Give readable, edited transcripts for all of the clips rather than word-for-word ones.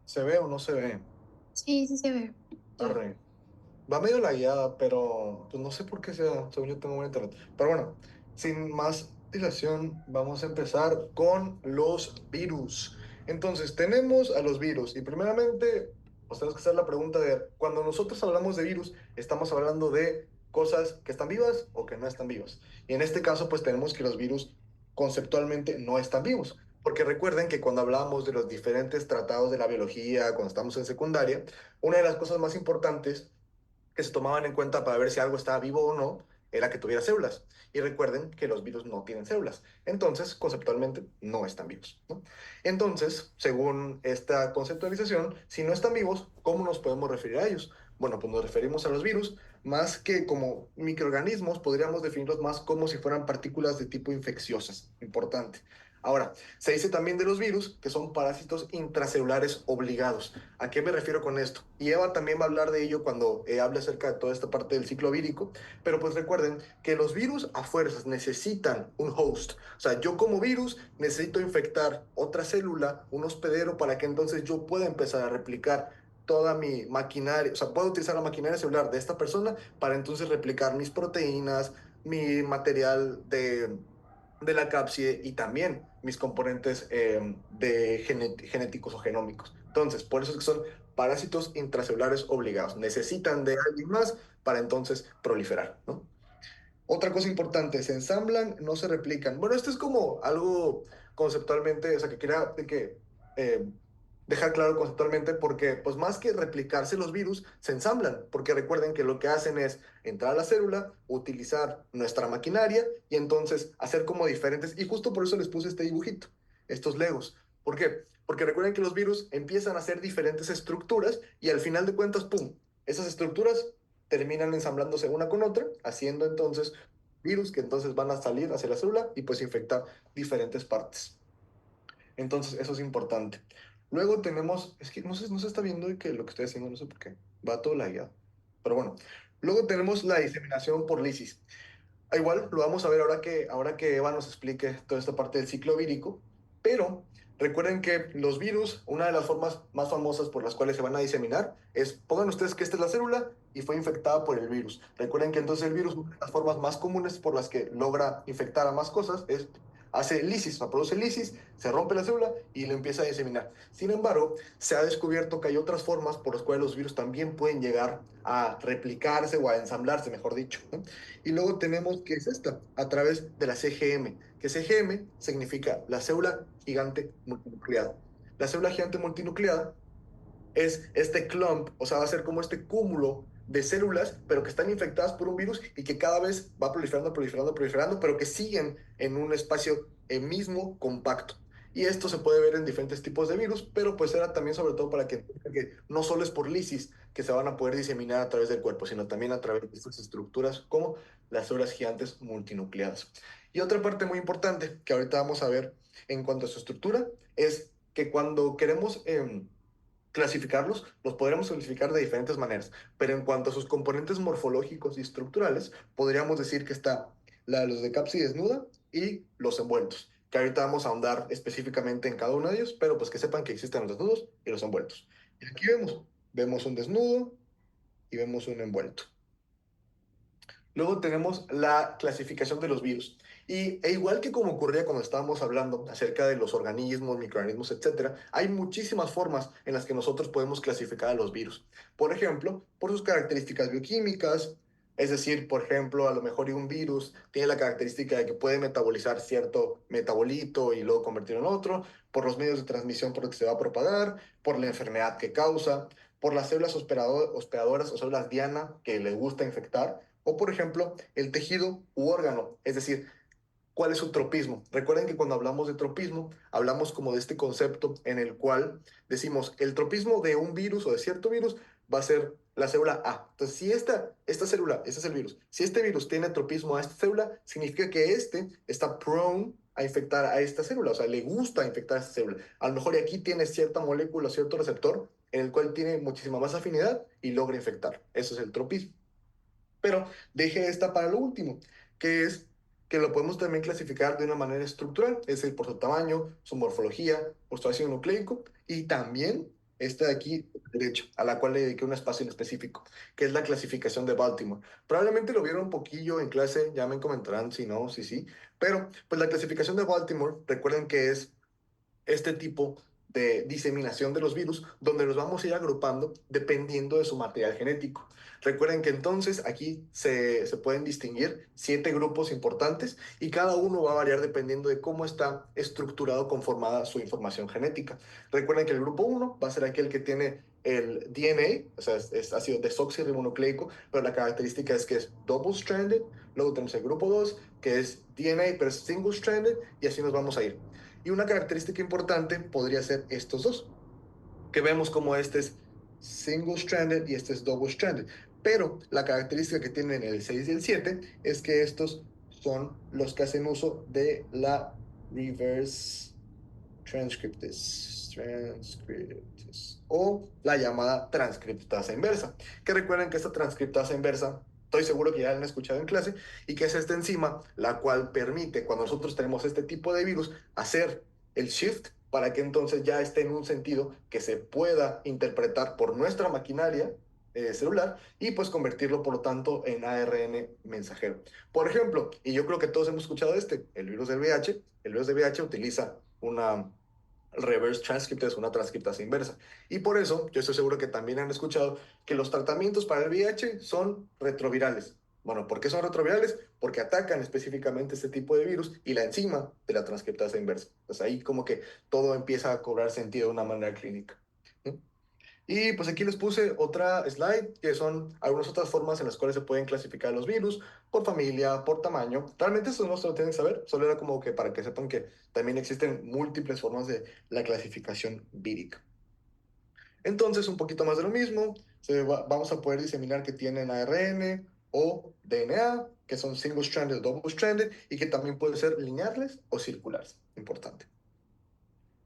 ¿Se ve o no se ve? Sí, sí se ve. Ya. Arre. Va medio lagueada, pero pues no sé por qué sea. Según yo tengo buen internet. Pero bueno, sin más dilación, vamos a empezar con los virus. Entonces, tenemos a los virus. Y primeramente, pues tenemos que hacer la pregunta de, cuando nosotros hablamos de virus, estamos hablando de cosas que están vivas o que no están vivas. Y en este caso, pues tenemos que los virus conceptualmente no están vivos. Porque recuerden que cuando hablamos de los diferentes tratados de la biología, cuando estamos en secundaria, una de las cosas más importantes que se tomaban en cuenta para ver si algo estaba vivo o no era que tuviera células. Y recuerden que los virus no tienen células. Entonces, conceptualmente, no están vivos, ¿no? Entonces, según esta conceptualización, si no están vivos, ¿cómo nos podemos referir a ellos? Bueno, pues nos referimos a los virus más que como microorganismos, podríamos definirlos más como si fueran partículas de tipo infecciosas. Importante. Ahora, se dice también de los virus que son parásitos intracelulares obligados. ¿A qué me refiero con esto? Y Eva también va a hablar de ello cuando hable acerca de toda esta parte del ciclo vírico, pero pues recuerden que los virus a fuerzas necesitan un host. O sea, yo como virus necesito infectar otra célula, un hospedero, para que entonces yo pueda empezar a replicar toda mi maquinaria, o sea, puedo utilizar la maquinaria celular de esta persona para entonces replicar mis proteínas, mi material de la cápside y también mis componentes genéticos o genómicos. Entonces, por eso es que son parásitos intracelulares obligados. Necesitan de alguien más para entonces proliferar, ¿no? Otra cosa importante, se ensamblan, no se replican. Bueno, esto es como algo conceptualmente, o sea, que quería de que, dejar claro conceptualmente, porque pues más que replicarse los virus, se ensamblan, porque recuerden que lo que hacen es entrar a la célula, utilizar nuestra maquinaria y entonces hacer como diferentes, y justo por eso les puse este dibujito, estos legos. ¿Por qué? Porque recuerden que los virus empiezan a hacer diferentes estructuras y al final de cuentas, ¡pum! Esas estructuras terminan ensamblándose una con otra, haciendo entonces virus que entonces van a salir hacia la célula y pues infectar diferentes partes. Entonces, eso es importante. Luego tenemos, es que no se está viendo que lo que estoy haciendo, no sé por qué, va todo lagueado. Pero bueno, luego tenemos la diseminación por lisis. Igual lo vamos a ver ahora que Eva nos explique toda esta parte del ciclo vírico, pero recuerden que los virus, una de las formas más famosas por las cuales se van a diseminar es, pongan ustedes que esta es la célula y fue infectada por el virus. Recuerden que entonces el virus, una de las formas más comunes por las que logra infectar a más cosas es hace lisis, produce lisis, se rompe la célula y lo empieza a diseminar. Sin embargo, se ha descubierto que hay otras formas por las cuales los virus también pueden llegar a replicarse o a ensamblarse, mejor dicho, ¿no? Y luego tenemos que es esta, a través de la CGM, que CGM significa la célula gigante multinucleada. La célula gigante multinucleada es este clump, o sea, va a ser como este cúmulo de células, pero que están infectadas por un virus y que cada vez va proliferando, proliferando, proliferando, pero que siguen en un espacio mismo compacto. Y esto se puede ver en diferentes tipos de virus, pero pues era también sobre todo para que no solo es por lisis que se van a poder diseminar a través del cuerpo, sino también a través de estas estructuras como las células gigantes multinucleadas. Y otra parte muy importante que ahorita vamos a ver en cuanto a su estructura es que cuando queremos clasificarlos, los podríamos clasificar de diferentes maneras, pero en cuanto a sus componentes morfológicos y estructurales, podríamos decir que está los de cápside desnuda y los envueltos, que ahorita vamos a ahondar específicamente en cada uno de ellos, pero pues que sepan que existen los desnudos y los envueltos. Y aquí vemos un desnudo y vemos un envuelto. Luego tenemos la clasificación de los virus. E igual que como ocurría cuando estábamos hablando acerca de los organismos, microorganismos, etcétera, hay muchísimas formas en las que nosotros podemos clasificar a los virus. Por ejemplo, por sus características bioquímicas, es decir, por ejemplo, a lo mejor un virus tiene la característica de que puede metabolizar cierto metabolito y luego convertirlo en otro, por los medios de transmisión por los que se va a propagar, por la enfermedad que causa, por las células hospedadoras o células diana que le gusta infectar o, por ejemplo, el tejido u órgano, es decir, ¿cuál es su tropismo? Recuerden que cuando hablamos de tropismo, hablamos como de este concepto en el cual decimos, el tropismo de un virus o de cierto virus va a ser la célula A. Entonces, si esta célula, este es el virus, si este virus tiene tropismo a esta célula, significa que este está prone a infectar a esta célula, o sea, le gusta infectar a esta célula. A lo mejor aquí tiene cierta molécula, cierto receptor, en el cual tiene muchísima más afinidad y logra infectar. Eso es el tropismo. Pero deje esta para lo último, que es que lo podemos también clasificar de una manera estructural, es decir, por su tamaño, su morfología, por su ácido nucleico y también esta de aquí, derecho, a la cual le dediqué un espacio en específico, que es la clasificación de Baltimore. Probablemente lo vieron un poquillo en clase, ya me comentarán si no, si sí, pero pues la clasificación de Baltimore, recuerden que es este tipo de diseminación de los virus, donde los vamos a ir agrupando dependiendo de su material genético. Recuerden que entonces aquí se pueden distinguir 7 grupos importantes y cada uno va a variar dependiendo de cómo está estructurado, conformada su información genética. Recuerden que el grupo uno va a ser aquel que tiene el DNA, o sea, es ácido desoxirribonucleico, pero la característica es que es double-stranded. Luego tenemos el grupo 2 que es DNA, pero es single-stranded, y así nos vamos a ir. Y una característica importante podría ser estos dos, que vemos como este es single-stranded y este es double-stranded. Pero la característica que tienen el 6 y el 7 es que estos son los que hacen uso de la reverse transcriptase o la llamada transcriptasa inversa. Que recuerden que esta transcriptasa inversa, estoy seguro que ya la han escuchado en clase, y que es esta enzima la cual permite, cuando nosotros tenemos este tipo de virus, hacer el shift para que entonces ya esté en un sentido que se pueda interpretar por nuestra maquinaria celular y pues convertirlo por lo tanto en ARN mensajero. Por ejemplo, y yo creo que todos hemos escuchado el virus del VIH. El virus del VIH utiliza una reverse transcriptase, una transcriptasa inversa. Y por eso, yo estoy seguro que también han escuchado que los tratamientos para el VIH son retrovirales. Bueno, ¿por qué son retrovirales? Porque atacan específicamente este tipo de virus y la enzima de la transcriptasa inversa. Pues ahí como que todo empieza a cobrar sentido de una manera clínica. ¿Sí? Y pues aquí les puse otra slide, que son algunas otras formas en las cuales se pueden clasificar los virus, por familia, por tamaño. Realmente eso no se lo tienen que saber, solo era como que para que sepan que también existen múltiples formas de la clasificación vírica. Entonces, un poquito más de lo mismo, vamos a poder diseminar que tienen ARN o DNA, que son single-stranded o double-stranded, y que también pueden ser lineales o circulares. Importante.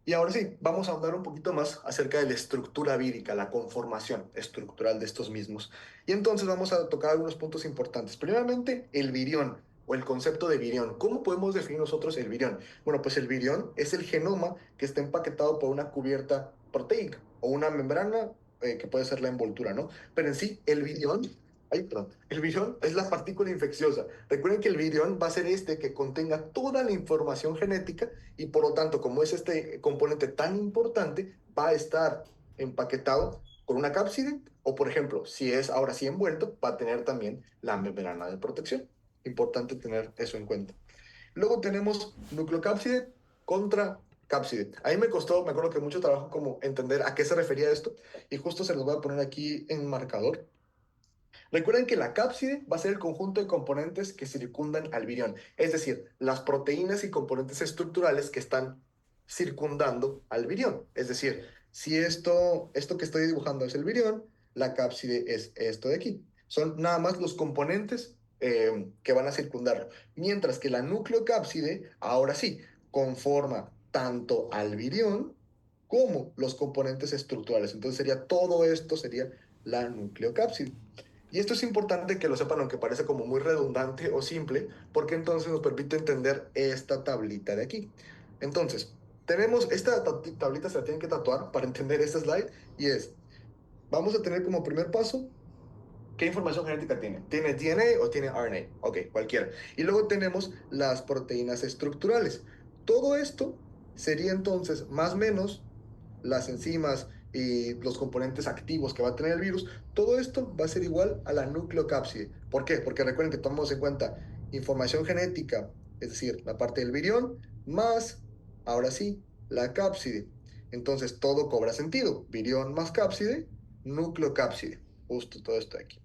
Y ahora sí, vamos a hablar un poquito más acerca de la estructura vírica, la conformación estructural de estos mismos. Y entonces vamos a tocar algunos puntos importantes. Primeramente, el virión o el concepto de virión. ¿Cómo podemos definir nosotros el virión? Bueno, pues el virión es el genoma que está empaquetado por una cubierta proteica o una membrana que puede ser la envoltura, ¿no? Pero en sí, el virión, ay, perdón, el virión es la partícula infecciosa. Recuerden que el virión va a ser este que contenga toda la información genética y por lo tanto, como es este componente tan importante, va a estar empaquetado con una cápside o, por ejemplo, si es ahora sí envuelto, va a tener también la membrana de protección. Importante tener eso en cuenta. Luego tenemos nucleocápside contra cápside. A mí me costó, me acuerdo que mucho trabajo como entender a qué se refería esto y justo se los voy a poner aquí en marcador. Recuerden que la cápside va a ser el conjunto de componentes que circundan al virión, es decir, las proteínas y componentes estructurales que están circundando al virión. Es decir, si esto que estoy dibujando es el virión, la cápside es esto de aquí. Son nada más los componentes que van a circundarlo. Mientras que la nucleocápside, ahora sí, conforma tanto al virión como los componentes estructurales. Entonces sería todo esto, sería la nucleocápside. Y esto es importante que lo sepan, aunque parece como muy redundante o simple, porque entonces nos permite entender esta tablita de aquí. Entonces, tenemos esta tablita, se la tienen que tatuar para entender este slide, y es, vamos a tener como primer paso, ¿qué información genética tiene? ¿Tiene DNA o tiene RNA? Ok, cualquiera. Y luego tenemos las proteínas estructurales. Todo esto sería entonces más o menos las enzimas y los componentes activos que va a tener el virus. Todo esto va a ser igual a la nucleocápside. ¿Por qué? Porque recuerden que tomamos en cuenta información genética, es decir, la parte del virión, más, ahora sí, la cápside. Entonces todo cobra sentido. Virión más cápside, nucleocápside. Justo todo esto de aquí.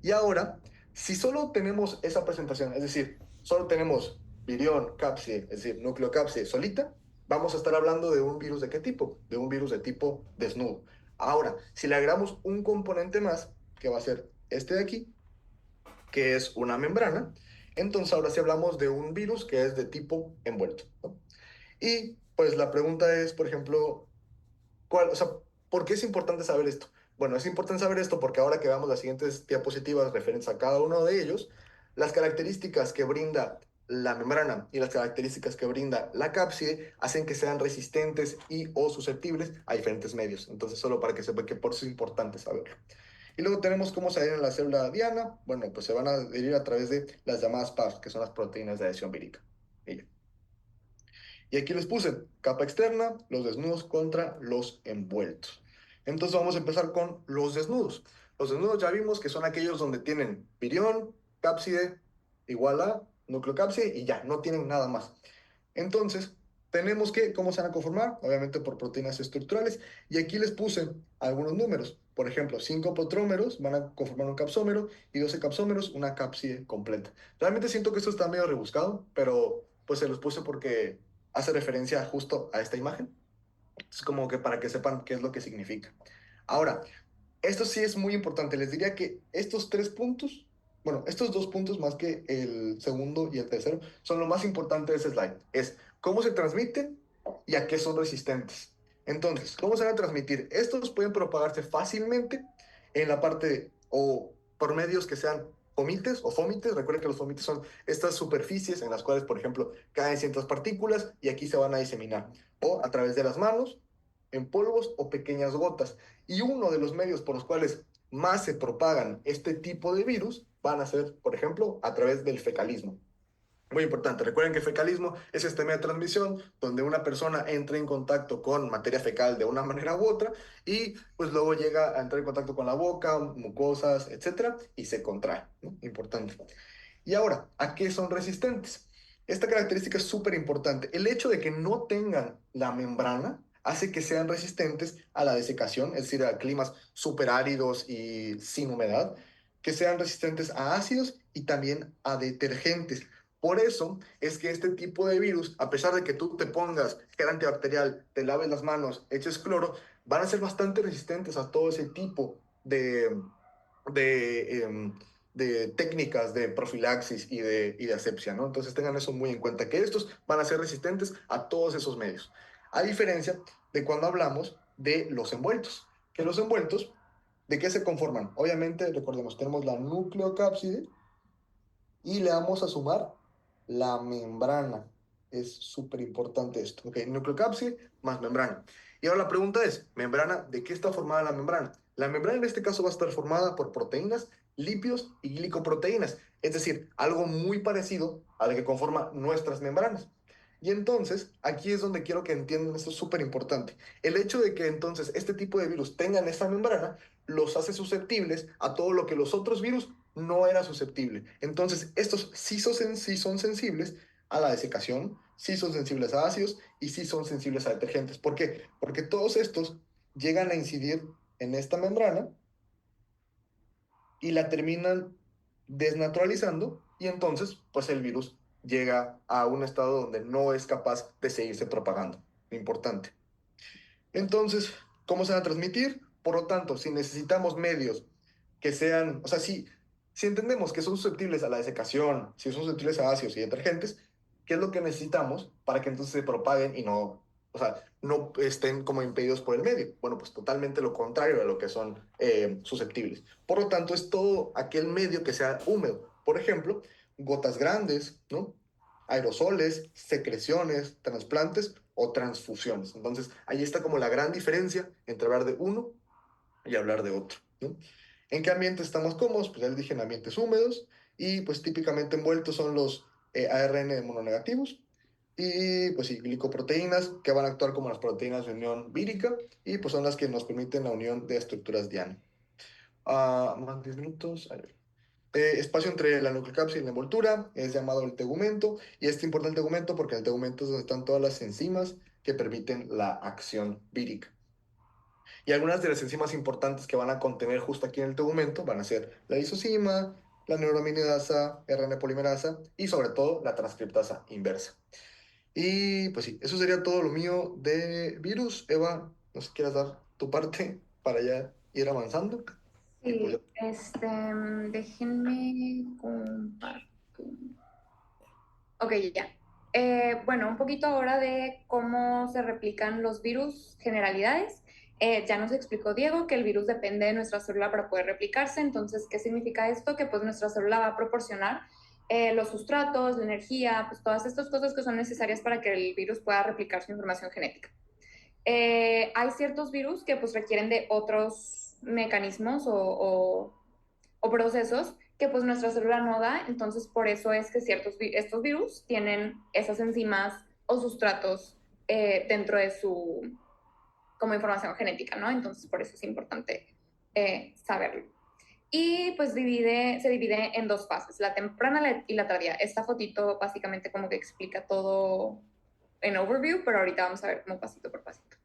Y ahora, si solo tenemos esa presentación, es decir, solo tenemos virión, cápside, es decir, nucleocápside solita, vamos a estar hablando de un virus de qué tipo? De un virus de tipo desnudo. Ahora, si le agregamos un componente más, que va a ser este de aquí, que es una membrana, entonces ahora sí hablamos de un virus que es de tipo envuelto, ¿no? Y pues la pregunta es, por ejemplo, o sea, ¿por qué es importante saber esto? Bueno, es importante saber esto porque ahora que veamos las siguientes diapositivas referentes a cada uno de ellos, las características que brinda la membrana y las características que brinda la cápside hacen que sean resistentes y o susceptibles a diferentes medios. Entonces, solo para que sepan que por eso es importante saberlo. Y luego tenemos cómo se adhieren a la célula diana. Bueno, pues se van a adherir a través de las llamadas PARs, que son las proteínas de adhesión vírica. Y aquí les puse capa externa, los desnudos contra los envueltos. Entonces vamos a empezar con los desnudos. Los desnudos ya vimos que son aquellos donde tienen virión, cápside, igual a núcleo cápside y ya, no tienen nada más. Entonces, tenemos que, ¿cómo se van a conformar? Obviamente por proteínas estructurales. Y aquí les puse algunos números. Por ejemplo, 5 protrómeros van a conformar un capsómero y 12 capsómeros una cápside completa. Realmente siento que esto está medio rebuscado, pero pues se los puse porque hace referencia justo a esta imagen. Es como que para que sepan qué es lo que significa. Ahora, esto sí es muy importante. Les diría que estos 3 puntos, bueno, estos 2 puntos más que el segundo y el tercero, son lo más importante de ese slide. Es cómo se transmiten y a qué son resistentes. Entonces, ¿cómo se van a transmitir? Estos pueden propagarse fácilmente en la parte o por medios que sean fomites o fómites. Recuerden que los fómites son estas superficies en las cuales, por ejemplo, caen ciertas partículas y aquí se van a diseminar. O a través de las manos, en polvos o pequeñas gotas. Y uno de los medios por los cuales más se propagan este tipo de virus van a ser, por ejemplo, a través del fecalismo. Muy importante, recuerden que el fecalismo es este medio de transmisión donde una persona entra en contacto con materia fecal de una manera u otra y pues luego llega a entrar en contacto con la boca, mucosas, etcétera, y se contrae, ¿no? Importante. Y ahora, ¿a qué son resistentes? Esta característica es súper importante. El hecho de que no tengan la membrana hace que sean resistentes a la desecación, es decir, a climas súper áridos y sin humedad, que sean resistentes a ácidos y también a detergentes. Por eso es que este tipo de virus, a pesar de que tú te pongas gel antibacterial, te laves las manos, eches cloro, van a ser bastante resistentes a todo ese tipo de, de técnicas de profilaxis y de asepsia, ¿no? Entonces tengan eso muy en cuenta, que estos van a ser resistentes a todos esos medios. A diferencia de cuando hablamos de los envueltos, que los envueltos, ¿de qué se conforman? Obviamente, recordemos, tenemos la nucleocápside y le vamos a sumar la membrana. Es súper importante esto. Ok, nucleocápside más membrana. Y ahora la pregunta es, ¿membrana? ¿De qué está formada la membrana? La membrana en este caso va a estar formada por proteínas, lípidos y glicoproteínas. Es decir, algo muy parecido a lo que conforma nuestras membranas. Y entonces, aquí es donde quiero que entiendan, esto es súper importante. El hecho de que entonces este tipo de virus tengan esta membrana los hace susceptibles a todo lo que los otros virus no era susceptible. Entonces, estos sí son sensibles a la desecación, sí son sensibles a ácidos y sí son sensibles a detergentes. ¿Por qué? Porque todos estos llegan a incidir en esta membrana y la terminan desnaturalizando y entonces, pues el virus llega a un estado donde no es capaz de seguirse propagando. Importante. Entonces, ¿cómo se van a transmitir? Por lo tanto, si necesitamos medios que sean, o sea, si entendemos que son susceptibles a la desecación, si son susceptibles a ácidos y detergentes, ¿qué es lo que necesitamos para que entonces se propaguen y no, o sea, no estén como impedidos por el medio? Bueno, pues totalmente lo contrario de lo que son susceptibles. Por lo tanto, es todo aquel medio que sea húmedo. Por ejemplo, gotas grandes, ¿no? Aerosoles, secreciones, trasplantes o transfusiones. Entonces, ahí está como la gran diferencia entre hablar de uno y hablar de otro, ¿no? ¿En qué ambiente estamos cómodos? Pues ya les dije, en ambientes húmedos y pues típicamente envueltos son los ARN mononegativos y pues sí, glicoproteínas que van a actuar como las proteínas de unión vírica y pues son las que nos permiten la unión de estructuras diana. Más 10 minutos. A ver. Espacio entre la nucleocápside y la envoltura es llamado el tegumento y este importa el tegumento porque en el tegumento es donde están todas las enzimas que permiten la acción vírica. Y algunas de las enzimas importantes que van a contener justo aquí en el tegumento van a ser la lisozima, la neuraminidasa, RNA polimerasa y sobre todo la transcriptasa inversa. Y pues sí, eso sería todo lo mío de virus. Eva, no sé si quieras dar tu parte para ya ir avanzando. Y pues Sí, déjenme compartir. Ok, ya. Bueno, un poquito ahora de cómo se replican los virus, generalidades. Ya nos explicó Diego que el virus depende de nuestra célula para poder replicarse. Entonces, ¿qué significa esto? Que pues nuestra célula va a proporcionar los sustratos, la energía, pues todas estas cosas que son necesarias para que el virus pueda replicar su información genética. Hay ciertos virus que pues requieren de otros mecanismos o procesos que pues nuestra célula no da, entonces por eso es que estos virus tienen esas enzimas o sustratos dentro de su como información genética, ¿no? Entonces por eso es importante saberlo. Y pues se divide en dos fases, la temprana y la tardía. Esta fotito básicamente como que explica todo en overview, pero ahorita vamos a ver como pasito por pasito.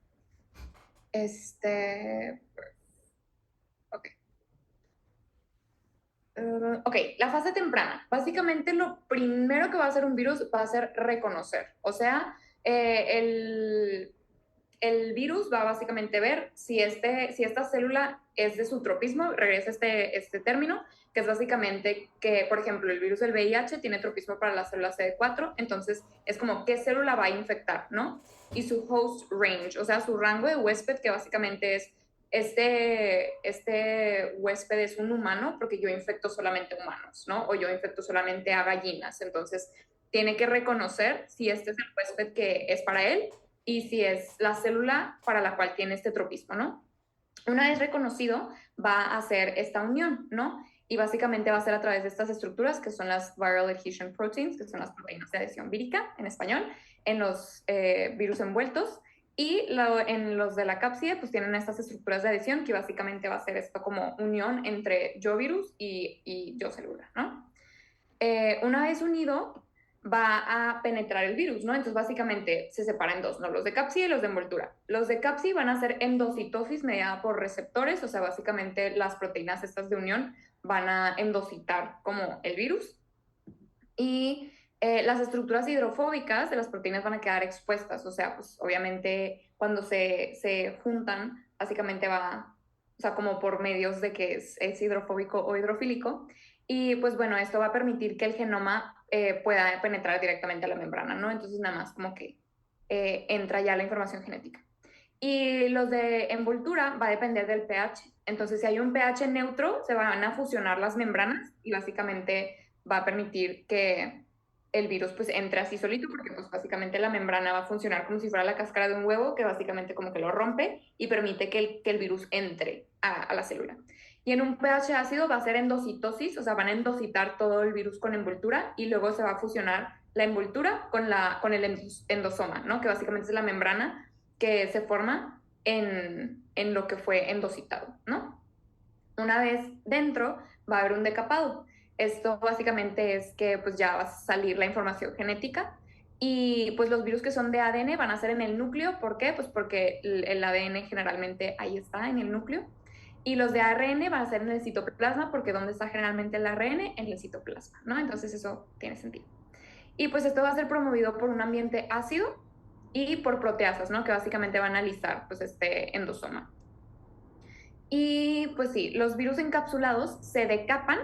Ok. Ok, la fase temprana. Básicamente lo primero que va a hacer un virus va a ser reconocer. O sea, el virus va a básicamente ver si esta célula es de su tropismo, regresa este término, que es básicamente que, por ejemplo, el virus del VIH tiene tropismo para la célula CD4, entonces es como qué célula va a infectar, ¿no? Y su host range, o sea, su rango de huésped, que básicamente es este huésped es un humano porque yo infecto solamente humanos, ¿no? O yo infecto solamente a gallinas. Entonces, tiene que reconocer si este es el huésped que es para él y si es la célula para la cual tiene este tropismo, ¿no? Una vez reconocido, va a hacer esta unión, ¿no? Y básicamente va a ser a través de estas estructuras que son las viral adhesion proteins, que son las proteínas de adhesión vírica en español, en los virus envueltos. Y en los de la cápside, pues tienen estas estructuras de adhesión que básicamente va a ser esto como unión entre yo virus y yo célula, ¿no? Una vez unido, va a penetrar el virus, ¿no? Entonces, básicamente se separa en dos, ¿no? Los de cápside y los de envoltura. Los de cápside van a ser endocitosis mediada por receptores, o sea, básicamente las proteínas estas de unión van a endocitar como el virus. Y las estructuras hidrofóbicas de las proteínas van a quedar expuestas, o sea, pues obviamente cuando se juntan, básicamente va, o sea, como por medios de que es hidrofóbico o hidrofílico. Y pues bueno, esto va a permitir que el genoma pueda penetrar directamente a la membrana, ¿no? Entonces nada más como que entra ya la información genética. Y los de envoltura va a depender del pH. Entonces, si hay un pH neutro, se van a fusionar las membranas y básicamente va a permitir que el virus pues entre así solito, porque pues básicamente la membrana va a funcionar como si fuera la cáscara de un huevo, que básicamente como que lo rompe y permite que el virus entre a la célula. Y en un pH ácido va a ser endocitosis, o sea, van a endocitar todo el virus con envoltura y luego se va a fusionar la envoltura con el endosoma, ¿no? Que básicamente es la membrana que se forma en lo que fue endocitado, ¿no? Una vez dentro va a haber un decapado. Esto básicamente es que pues ya va a salir la información genética y pues los virus que son de ADN van a ser en el núcleo. ¿Por qué? Pues porque el ADN generalmente ahí está en el núcleo. Y los de ARN van a ser en el citoplasma porque ¿dónde está generalmente el ARN? En el citoplasma, ¿no? Entonces eso tiene sentido. Y pues esto va a ser promovido por un ambiente ácido y por proteasas, ¿no? Que básicamente van a lisar pues este endosoma. Y pues sí, los virus encapsulados se decapan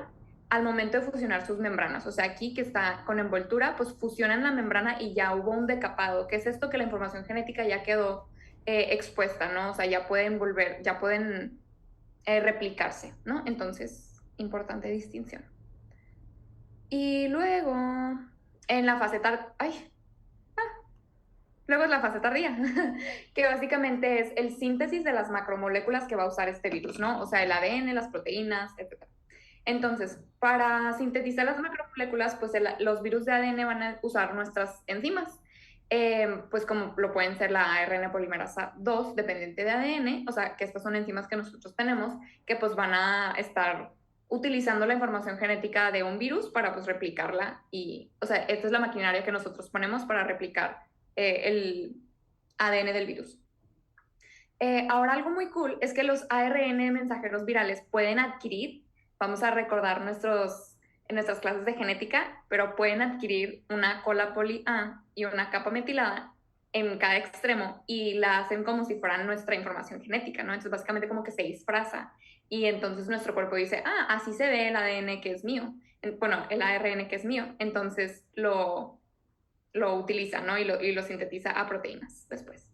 al momento de fusionar sus membranas. O sea, aquí que está con envoltura, pues fusionan la membrana y ya hubo un decapado. ¿Qué es esto? Que la información genética ya quedó expuesta, ¿no? O sea, ya pueden volver, ya pueden replicarse, ¿no? Entonces, importante distinción. Y luego, en la fase luego es la fase tardía, que básicamente es el síntesis de las macromoléculas que va a usar este virus, ¿no? O sea, el ADN, las proteínas, etc. Entonces, para sintetizar las macromoléculas, pues los virus de ADN van a usar nuestras enzimas, pues como lo pueden ser la ARN polimerasa 2, dependiente de ADN, o sea, que estas son enzimas que nosotros tenemos, que pues van a estar utilizando la información genética de un virus para pues replicarla y, o sea, esta es la maquinaria que nosotros ponemos para replicar el ADN del virus. Ahora algo muy cool es que los ARN mensajeros virales pueden adquirir, vamos a recordar en nuestras clases de genética, pero pueden adquirir una cola poli A y una capa metilada en cada extremo y la hacen como si fueran nuestra información genética, ¿no? Entonces básicamente como que se disfraza y entonces nuestro cuerpo dice, ah, así se ve el ADN que es mío, bueno, el ARN que es mío, entonces lo utiliza, ¿no? Y lo sintetiza a proteínas después.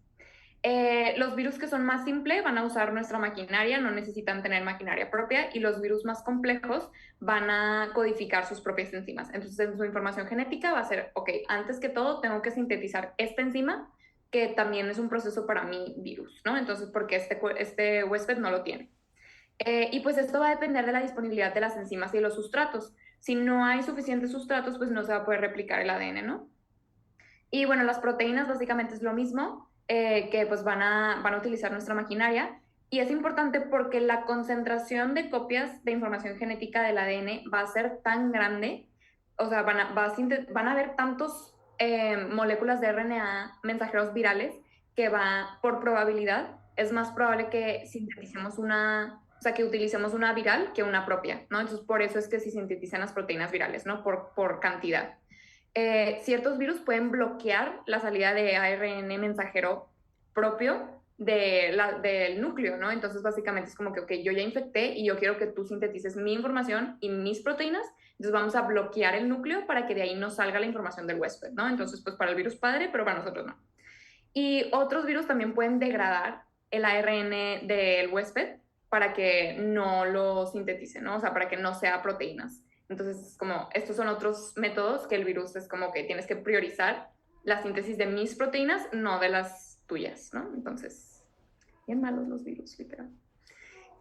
Los virus que son más simples van a usar nuestra maquinaria, no necesitan tener maquinaria propia, y los virus más complejos van a codificar sus propias enzimas. Entonces, en su información genética va a ser, ok, antes que todo tengo que sintetizar esta enzima, que también es un proceso para mi virus, ¿no? Entonces, porque este huésped no lo tiene. Y pues esto va a depender de la disponibilidad de las enzimas y de los sustratos. Si no hay suficientes sustratos, pues no se va a poder replicar el ADN, ¿no? Y bueno, las proteínas básicamente es lo mismo, que pues van a utilizar nuestra maquinaria. Y es importante porque la concentración de copias de información genética del ADN va a ser tan grande, o sea, van a haber tantos moléculas de RNA mensajeros virales que va, por probabilidad, es más probable que sinteticemos o sea, que utilicemos una viral que una propia, ¿no? Entonces, por eso es que se sintetizan las proteínas virales, ¿no? Por cantidad. Ciertos virus pueden bloquear la salida de ARN mensajero propio del núcleo, ¿no? Entonces, básicamente es como que, ok, yo ya infecté y yo quiero que tú sintetices mi información y mis proteínas, entonces vamos a bloquear el núcleo para que de ahí no salga la información del huésped, ¿no? Entonces, pues para el virus padre, pero para nosotros no. Y otros virus también pueden degradar el ARN del huésped para que no lo sintetice, ¿no? O sea, para que no sea proteínas. Entonces, como estos son otros métodos que el virus es como que tienes que priorizar la síntesis de mis proteínas, no de las tuyas, ¿no? Entonces, bien malos los virus, literal.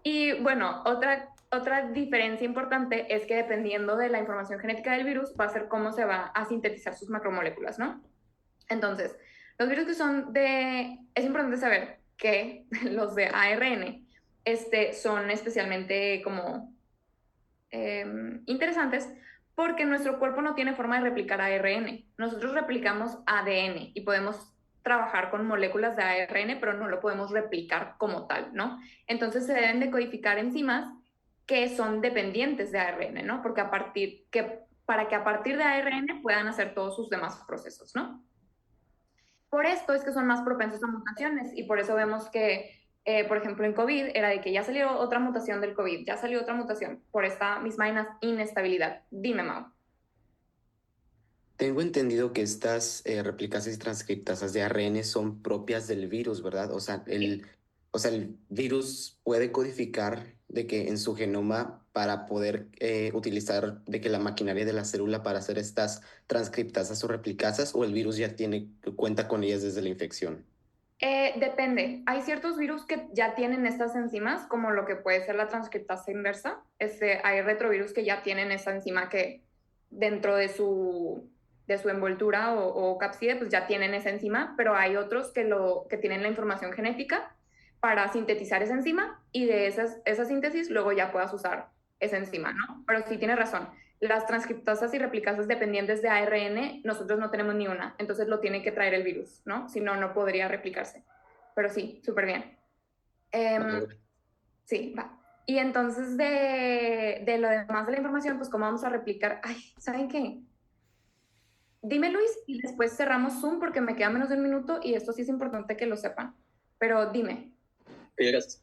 Y bueno, otra diferencia importante es que dependiendo de la información genética del virus, va a ser cómo se va a sintetizar sus macromoléculas, ¿no? Entonces, los virus que son de... Es importante saber que los de ARN son especialmente como interesantes porque nuestro cuerpo no tiene forma de replicar ARN. Nosotros replicamos ADN y podemos trabajar con moléculas de ARN, pero no lo podemos replicar como tal, ¿no? Entonces se deben de codificar enzimas que son dependientes de ARN, ¿no? Para que a partir de ARN puedan hacer todos sus demás procesos, ¿no? Por esto es que son más propensos a mutaciones y por eso vemos que, por ejemplo, en COVID era de que ya salió otra mutación del COVID, ya salió otra mutación por esta misma inestabilidad. Dime, Mau. Tengo entendido que estas replicases y transcriptasas de ARN son propias del virus, ¿verdad? Sí. O sea, el virus puede codificar de que en su genoma para poder utilizar de que la maquinaria de la célula para hacer estas transcriptasas o replicasas, o el virus ya cuenta con ellas desde la infección. Depende. Hay ciertos virus que ya tienen estas enzimas, como lo que puede ser la transcriptasa inversa. Hay retrovirus que ya tienen esa enzima que dentro de su envoltura o cápside, pues ya tienen esa enzima, pero hay otros que tienen la información genética para sintetizar esa enzima y de esa síntesis luego ya puedas usar esa enzima, ¿no? Pero sí tienes razón. Las transcriptasas y replicasas dependientes de ARN, nosotros no tenemos ni una, entonces lo tiene que traer el virus, ¿no? Si no, no podría replicarse. Pero sí, súper bien. Ah, Sí, va. Y entonces de lo demás de la información, pues cómo vamos a replicar. Ay, ¿saben qué? Dime Luis y después cerramos Zoom porque me queda menos de un minuto y esto sí es importante que lo sepan. Pero dime. Ok, gracias.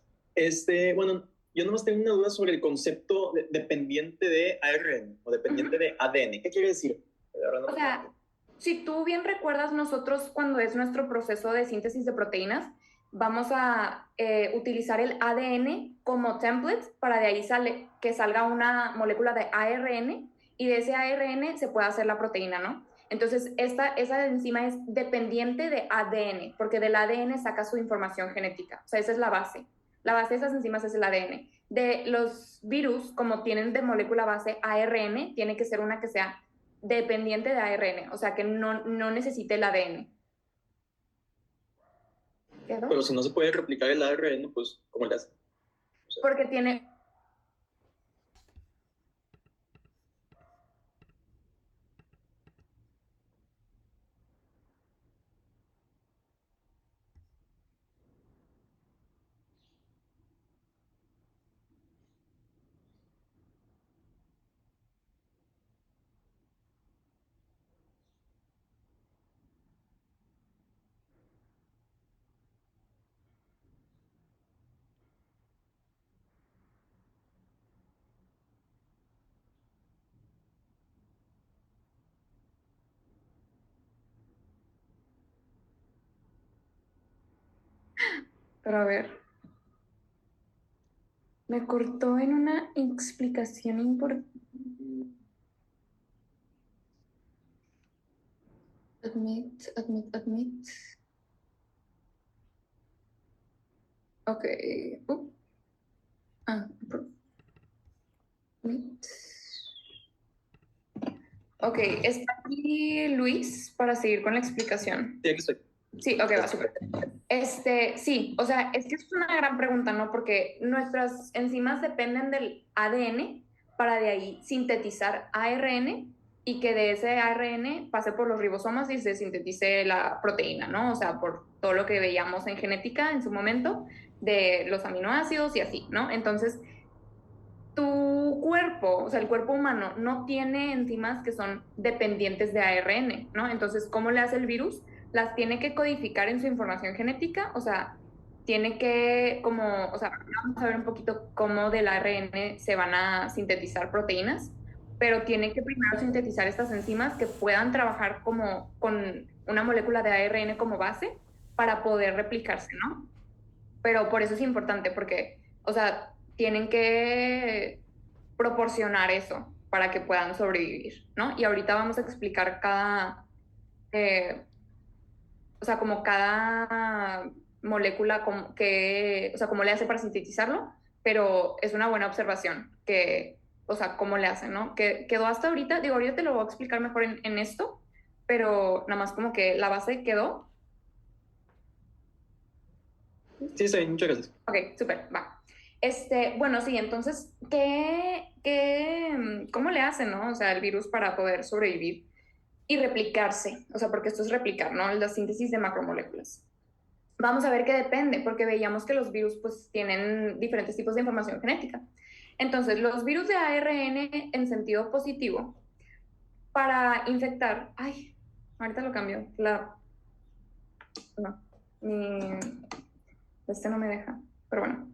Bueno, yo nomás tengo una duda sobre el concepto dependiente de ARN o dependiente de ADN. ¿Qué quiere decir? Ahora no O me sea, acuerdo. si tú bien recuerdas, nosotros cuando es nuestro proceso de síntesis de proteínas, vamos a utilizar el ADN como template para de ahí que salga una molécula de ARN y de ese ARN se puede hacer la proteína, ¿no? Entonces, esa enzima es dependiente de ADN, porque del ADN saca su información genética. O sea, esa es la base. La base de esas enzimas es el ADN. De los virus, como tienen de molécula base ARN, tiene que ser una que sea dependiente de ARN, o sea, que no necesite el ADN. Pero ¿Quedó? si no se puede replicar el ARN, pues, ¿cómo le hace? O sea, Porque tiene, Pero a ver. Me cortó en una explicación importante. Admit. Ok. Admit. Ok, está aquí Luis para seguir con la explicación. Sí, aquí estoy. Sí, ok, va, súper. Sí, o sea, es que es una gran pregunta, ¿no? Porque nuestras enzimas dependen del ADN para de ahí sintetizar ARN y que de ese ARN pase por los ribosomas y se sintetice la proteína, ¿no? O sea, por todo lo que veíamos en genética en su momento de los aminoácidos y así, ¿no? Entonces, tu cuerpo, o sea, el cuerpo humano no tiene enzimas que son dependientes de ARN, ¿no? Entonces, ¿cómo le hace el virus? Las tiene que codificar en su información genética, o sea, tiene que o sea, vamos a ver un poquito cómo del ARN se van a sintetizar proteínas, pero tiene que primero sintetizar estas enzimas que puedan trabajar como con una molécula de ARN como base para poder replicarse, ¿no? Pero por eso es importante, porque, o sea, tienen que proporcionar eso para que puedan sobrevivir, ¿no? Y ahorita vamos a explicar o sea, como cada molécula, o sea, cómo le hace para sintetizarlo, pero es una buena observación o sea, cómo le hace, ¿no? Que quedó hasta ahorita, digo, ahorita te lo voy a explicar mejor en esto, pero nada más como que la base quedó. Sí, está bien, muchas gracias. Ok, súper, va. Bueno, sí, entonces, ¿cómo le hace, no? O sea, el virus para poder sobrevivir y replicarse, o sea, porque esto es replicar, ¿no? La síntesis de macromoléculas. Vamos a ver qué depende, porque veíamos que los virus pues tienen diferentes tipos de información genética. Entonces, los virus de ARN en sentido positivo, para infectar, ahorita lo cambio, no, no me deja, pero bueno.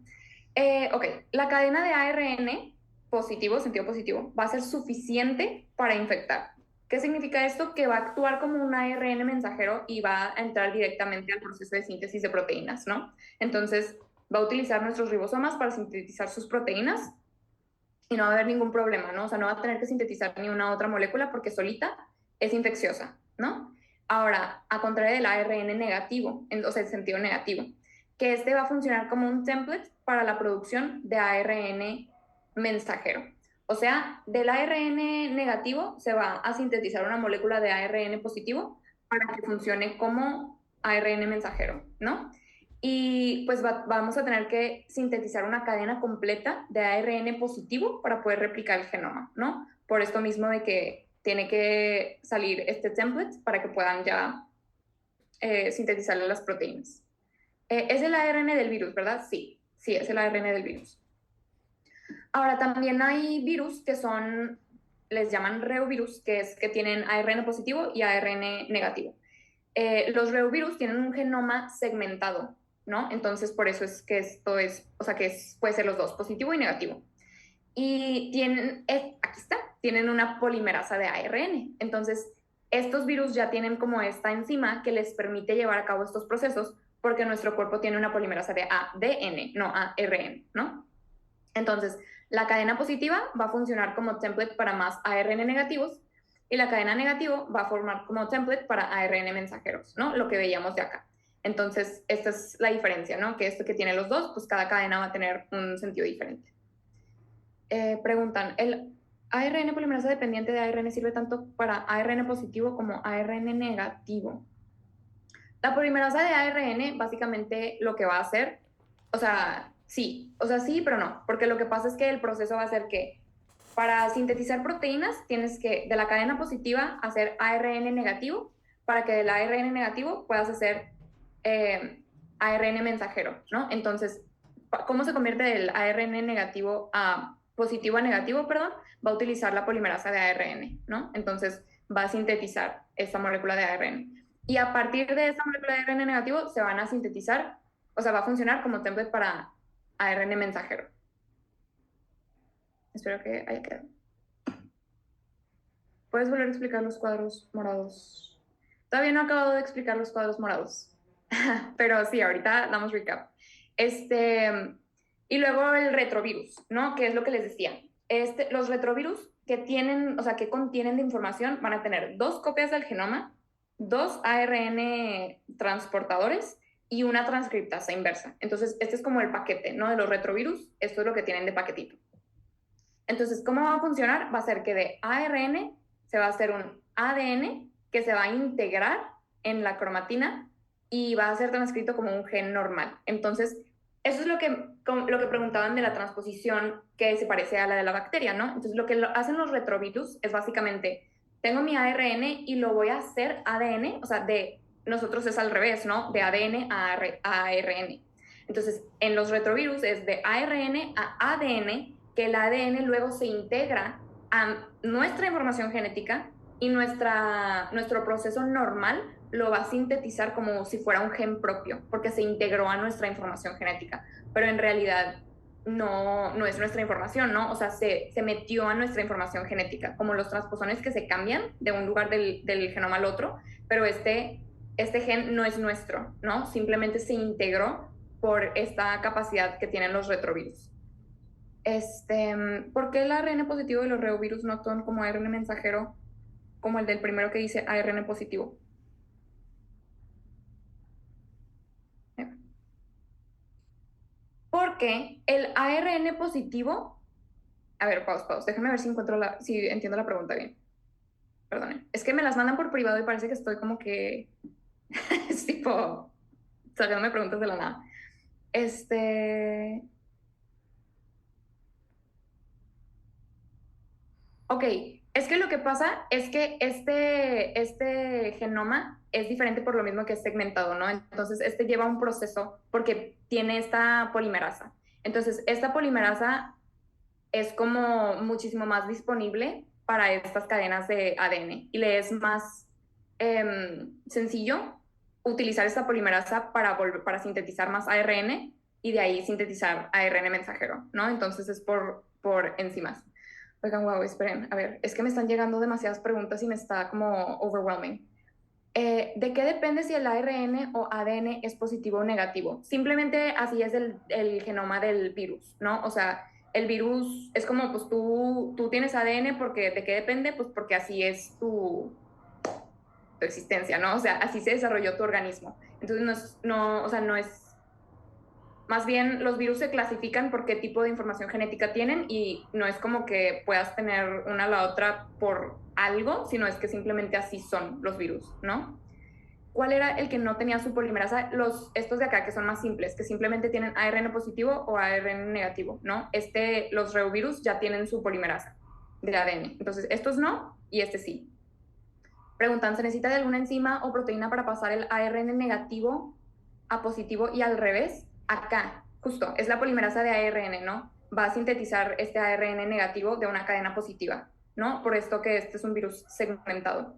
Ok, la cadena de ARN positivo, sentido positivo, va a ser suficiente para infectar. ¿Qué significa esto? Que va a actuar como un ARN mensajero y va a entrar directamente al proceso de síntesis de proteínas, ¿no? Entonces, va a utilizar nuestros ribosomas para sintetizar sus proteínas y no va a haber ningún problema, ¿no? O sea, no va a tener que sintetizar ni una otra molécula porque solita es infecciosa, ¿no? Ahora, a contrario del ARN negativo, o sea, el sentido negativo, que este va a funcionar como un template para la producción de ARN mensajero. O sea, del ARN negativo se va a sintetizar una molécula de ARN positivo para que funcione como ARN mensajero, ¿no? Y pues vamos a tener que sintetizar una cadena completa de ARN positivo para poder replicar el genoma, ¿no? Por esto mismo de que tiene que salir este template para que puedan ya sintetizar las proteínas. Es el ARN del virus, ¿verdad? Sí, sí, es el ARN del virus. Ahora, también hay virus que les llaman reovirus, que es que tienen ARN positivo y ARN negativo. Los reovirus tienen un genoma segmentado, ¿no? Entonces, por eso es que esto es, o sea, puede ser los dos, positivo y negativo. Y aquí está, tienen una polimerasa de ARN. Entonces, estos virus ya tienen como esta enzima que les permite llevar a cabo estos procesos porque nuestro cuerpo tiene una polimerasa de ADN, no ARN, ¿no? Entonces, la cadena positiva va a funcionar como template para más ARN negativos y la cadena negativo va a formar como template para ARN mensajeros, ¿no? Lo que veíamos de acá. Entonces, esta es la diferencia, ¿no? Que esto que tiene los dos, pues cada cadena va a tener un sentido diferente. Preguntan, ¿el ARN polimerasa dependiente de ARN sirve tanto para ARN positivo como ARN negativo? La polimerasa de ARN básicamente lo que va a hacer, o sea, sí, pero no, porque lo que pasa es que el proceso va a ser que para sintetizar proteínas tienes que de la cadena positiva hacer ARN negativo para que del ARN negativo puedas hacer ARN mensajero, ¿no? Entonces, ¿cómo se convierte del ARN negativo a positivo a negativo, perdón? Va a utilizar la polimerasa de ARN, ¿no? Entonces va a sintetizar esta molécula de ARN. Y a partir de esta molécula de ARN negativo se van a sintetizar, o sea, va a funcionar como template para ARN mensajero. Espero que haya quedado. ¿Puedes volver a explicar los cuadros morados? Todavía no he acabado de explicar los cuadros morados. Pero sí, ahorita damos recap. Y luego el retrovirus, ¿no? Que es lo que les decía. Los retrovirus que tienen, o sea, que contienen de información van a tener 2 copias del genoma, 2 ARN transportadores y una transcriptasa inversa. Entonces, este es como el paquete, ¿no? De los retrovirus, esto es lo que tienen de paquetito. Entonces, ¿cómo va a funcionar? Va a ser que de ARN se va a hacer un ADN que se va a integrar en la cromatina y va a ser transcrito como un gen normal. Entonces, eso es lo que preguntaban de la transposición que se parece a la de la bacteria, ¿no? Entonces, lo que hacen los retrovirus es básicamente, tengo mi ARN y lo voy a hacer ADN, o sea, de nosotros es al revés, ¿no? De ADN a ARN. Entonces, en los retrovirus es de ARN a ADN, que el ADN luego se integra a nuestra información genética y nuestro proceso normal lo va a sintetizar como si fuera un gen propio, porque se integró a nuestra información genética, pero en realidad no es nuestra información, ¿no? O sea, se metió a nuestra información genética, como los transposones que se cambian de un lugar del genoma al otro, pero este gen no es nuestro, ¿no? Simplemente se integró por esta capacidad que tienen los retrovirus. ¿Por qué el ARN positivo y los reovirus no actúan como ARN mensajero, como el del primero que dice ARN positivo? Porque el ARN positivo... A ver, pausa. Déjame ver si entiendo la pregunta bien. Perdonen. Es que me las mandan por privado y parece que estoy como que... es tipo... sacándome preguntas de la nada. Ok, es que lo que pasa es que este genoma es diferente por lo mismo que es segmentado, ¿no? Entonces, lleva un proceso porque tiene esta polimerasa. Entonces, esta polimerasa es como muchísimo más disponible para estas cadenas de ADN y le es más sencillo utilizar esta polimerasa para sintetizar más ARN y de ahí sintetizar ARN mensajero, ¿no? Entonces, es por enzimas. Oigan, wow, esperen, a ver, es que me están llegando demasiadas preguntas y me está como overwhelming. ¿De qué depende si el ARN o ADN es positivo o negativo? Simplemente así es el genoma del virus, ¿no? O sea, el virus es como, pues tú tienes ADN porque, ¿de qué depende? Pues porque así es tu existencia, ¿no? O sea, así se desarrolló tu organismo. Entonces, o sea, no es... Más bien, los virus se clasifican por qué tipo de información genética tienen y no es como que puedas tener una a la otra por algo, sino es que simplemente así son los virus, ¿no? ¿Cuál era el que no tenía su polimerasa? Estos de acá, que son más simples, que simplemente tienen ARN positivo o ARN negativo, ¿no? Los reovirus ya tienen su polimerasa de ADN. Entonces, estos no y este sí. Preguntan, ¿se necesita de alguna enzima o proteína para pasar el ARN negativo a positivo y al revés? Acá, justo, es la polimerasa de ARN, ¿no? Va a sintetizar este ARN negativo de una cadena positiva, ¿no? Por esto que este es un virus segmentado.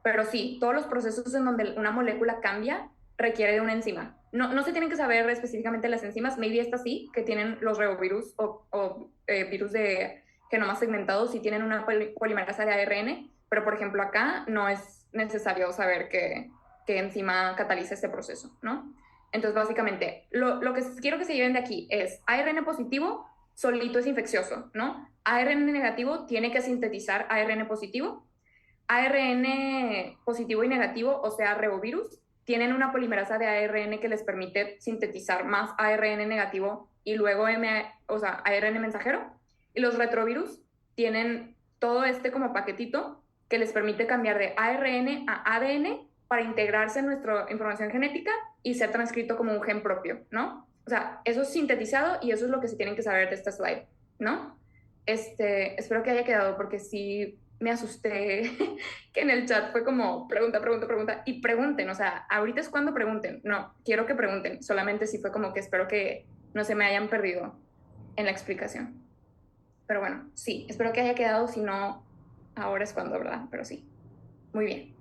Pero sí, todos los procesos en donde una molécula cambia requiere de una enzima. No se tienen que saber específicamente las enzimas, maybe estas sí, que tienen los reovirus o virus de genomas segmentados, sí tienen una polimerasa de ARN, pero por ejemplo acá no es necesario saber qué enzima cataliza este proceso, ¿no? Entonces, básicamente, lo que quiero que se lleven de aquí es ARN positivo, solito es infeccioso, ¿no? ARN negativo tiene que sintetizar ARN positivo. ARN positivo y negativo, o sea, reovirus, tienen una polimerasa de ARN que les permite sintetizar más ARN negativo y luego ARN mensajero. Y los retrovirus tienen todo como paquetito que les permite cambiar de ARN a ADN para integrarse en nuestra información genética y ser transcrito como un gen propio, ¿no? O sea, eso es sintetizado y eso es lo que se tienen que saber de esta slide, ¿no? Espero que haya quedado porque sí me asusté que en el chat fue como pregunta y pregunten, o sea, ahorita es cuando pregunten, no, quiero que pregunten, solamente si fue como que espero que no se me hayan perdido en la explicación. Pero bueno, sí, espero que haya quedado, si no, ahora es cuando, ¿verdad? Pero sí, muy bien.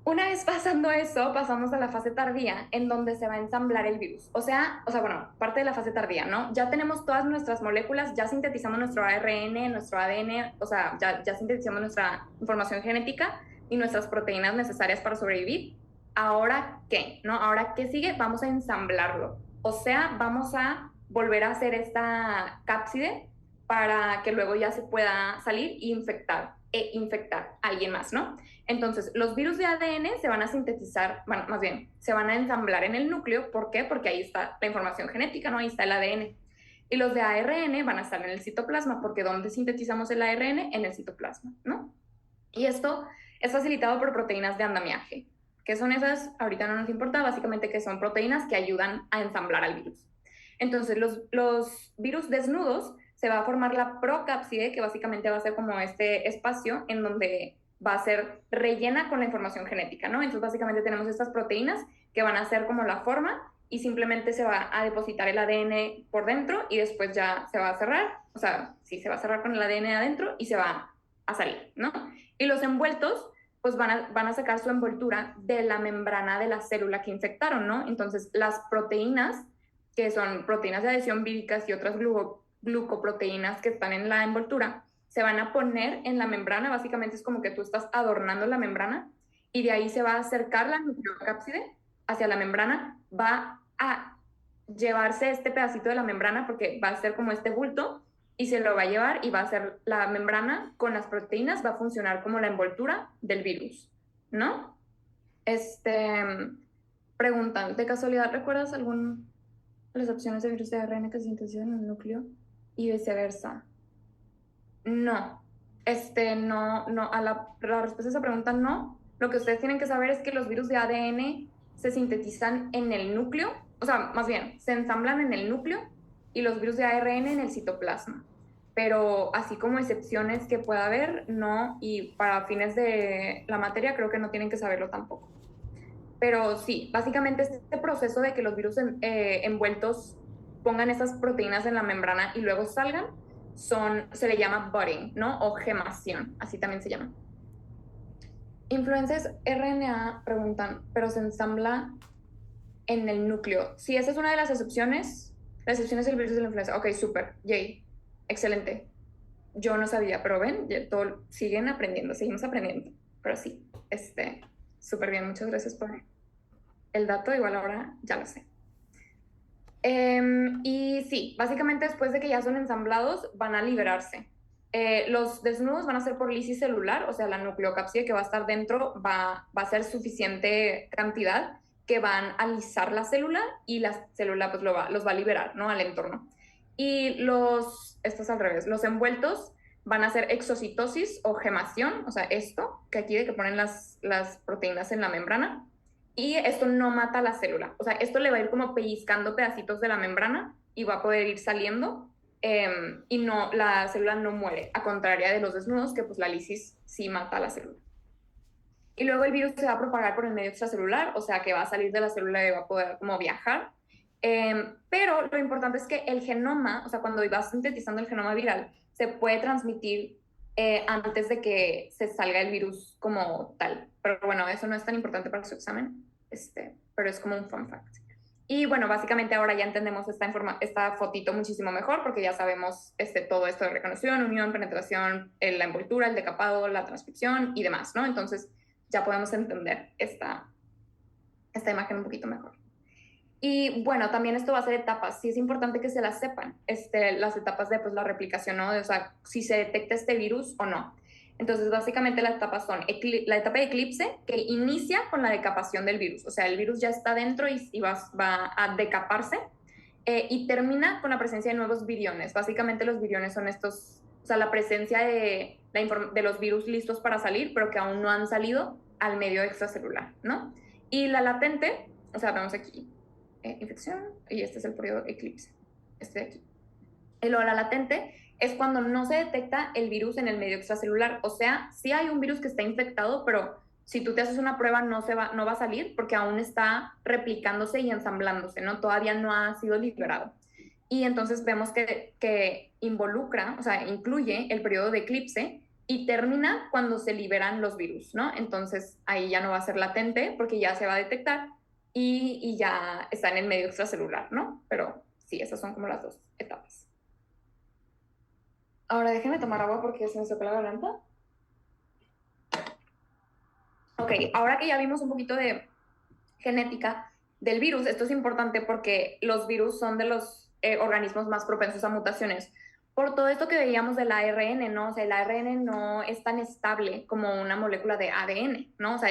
Una vez pasando eso, pasamos a la fase tardía, en donde se va a ensamblar el virus. O sea, bueno, parte de la fase tardía, ¿no? Ya tenemos todas nuestras moléculas, ya sintetizamos nuestro ARN, nuestro ADN, o sea, ya sintetizamos nuestra información genética y nuestras proteínas necesarias para sobrevivir. ¿Ahora qué? ¿No? ¿Ahora qué sigue? Vamos a ensamblarlo. O sea, vamos a volver a hacer esta cápside para que luego ya se pueda salir e infectar a alguien más, ¿no? Entonces, los virus de ADN se van a sintetizar, bueno, más bien, se van a ensamblar en el núcleo. ¿Por qué? Porque ahí está la información genética, ¿no? Ahí está el ADN. Y los de ARN van a estar en el citoplasma, porque ¿dónde sintetizamos el ARN? En el citoplasma, ¿no? Y esto es facilitado por proteínas de andamiaje. ¿Qué son esas? Ahorita no nos importa, básicamente que son proteínas que ayudan a ensamblar al virus. Entonces, los virus desnudos se va a formar la procápside, que básicamente va a ser como este espacio en donde va a ser rellena con la información genética, ¿no? Entonces, básicamente tenemos estas proteínas que van a ser como la forma y simplemente se va a depositar el ADN por dentro y después ya se va a cerrar, o sea, sí, se va a cerrar con el ADN adentro y se va a salir, ¿no? Y los envueltos pues van a sacar su envoltura de la membrana de la célula que infectaron, ¿no? Entonces, las proteínas, que son proteínas de adhesión víricas y otras glucoproteínas que están en la envoltura, se van a poner en la membrana. Básicamente es como que tú estás adornando la membrana y de ahí se va a acercar la nucleocápside hacia la membrana, va a llevarse este pedacito de la membrana porque va a ser como este bulto y se lo va a llevar y va a ser la membrana con las proteínas, va a funcionar como la envoltura del virus, ¿no? Preguntan, ¿de casualidad recuerdas alguna de las opciones de virus de ARN que se sintetizan en el núcleo y viceversa? No, no, la respuesta a esa pregunta no. Lo que ustedes tienen que saber es que los virus de ADN se sintetizan en el núcleo, o sea, más bien, se ensamblan en el núcleo y los virus de ARN en el citoplasma. Pero así como excepciones que pueda haber, no, y para fines de la materia creo que no tienen que saberlo tampoco. Pero sí, básicamente este proceso de que los virus envueltos pongan esas proteínas en la membrana y luego salgan, se le llama budding, ¿no? O gemación, así también se llama. Influencias RNA preguntan, pero se ensambla en el núcleo. Sí, esa es una de las excepciones. La excepción es el virus de la influenza. Ok, súper, yay, excelente. Yo no sabía, pero ven, siguen aprendiendo, seguimos aprendiendo. Pero sí, súper bien, muchas gracias por el dato, igual ahora ya lo sé. Y sí, básicamente después de que ya son ensamblados, van a liberarse. Los desnudos van a ser por lisis celular, o sea, la nucleocápside que va a estar dentro va a ser suficiente cantidad que van a lisar la célula y la célula pues los va a liberar, ¿no? Al entorno. Y esto es al revés, los envueltos van a ser exocitosis o gemación, o sea, esto, que aquí de que ponen las proteínas en la membrana, y esto no mata la célula, o sea, esto le va a ir como pellizcando pedacitos de la membrana y va a poder ir saliendo, y no, la célula no muere, a contraria de los desnudos, que pues la lisis sí mata a la célula. Y luego el virus se va a propagar por el medio extracelular, o sea que va a salir de la célula y va a poder como viajar. Pero lo importante es que el genoma, o sea, cuando vas sintetizando el genoma viral, se puede transmitir antes de que se salga el virus como tal. Pero bueno, eso no es tan importante para su examen, pero es como un fun fact. Y bueno, básicamente ahora ya entendemos esta fotito muchísimo mejor porque ya sabemos todo esto de reconexión, unión, penetración, la envoltura, el decapado, la transcripción y demás, ¿no? Entonces ya podemos entender esta imagen un poquito mejor. Y bueno, también esto va a ser etapas. Sí es importante que se las sepan, las etapas de pues, la replicación, ¿no? O sea, si se detecta este virus o no. Entonces, básicamente las etapas son la etapa de eclipse, que inicia con la decapación del virus. O sea, el virus ya está dentro y va a decaparse. Y termina con la presencia de nuevos viriones. Básicamente los viriones son estos, o sea, la presencia de los virus listos para salir, pero que aún no han salido al medio extracelular, ¿no? Y la latente, o sea, vemos aquí, infección, y este es el periodo eclipse, este de aquí. Y luego la latente es cuando no se detecta el virus en el medio extracelular, o sea, sí hay un virus que está infectado, pero si tú te haces una prueba no va a salir porque aún está replicándose y ensamblándose, ¿no? Todavía no ha sido liberado. Y entonces vemos que involucra, o sea, incluye el periodo de eclipse y termina cuando se liberan los virus, ¿no? Entonces ahí ya no va a ser latente porque ya se va a detectar y ya está en el medio extracelular, ¿no? Pero sí, esas son como las dos etapas. Ahora déjenme tomar agua porque se me secó la garganta. Ok, ahora que ya vimos un poquito de genética, del virus. Esto es importante porque los virus son de los organismos más propensos a mutaciones. Por todo esto que veíamos del ARN, ¿no? O sea, el ARN no es tan estable como una molécula de ADN, ¿no? O sea,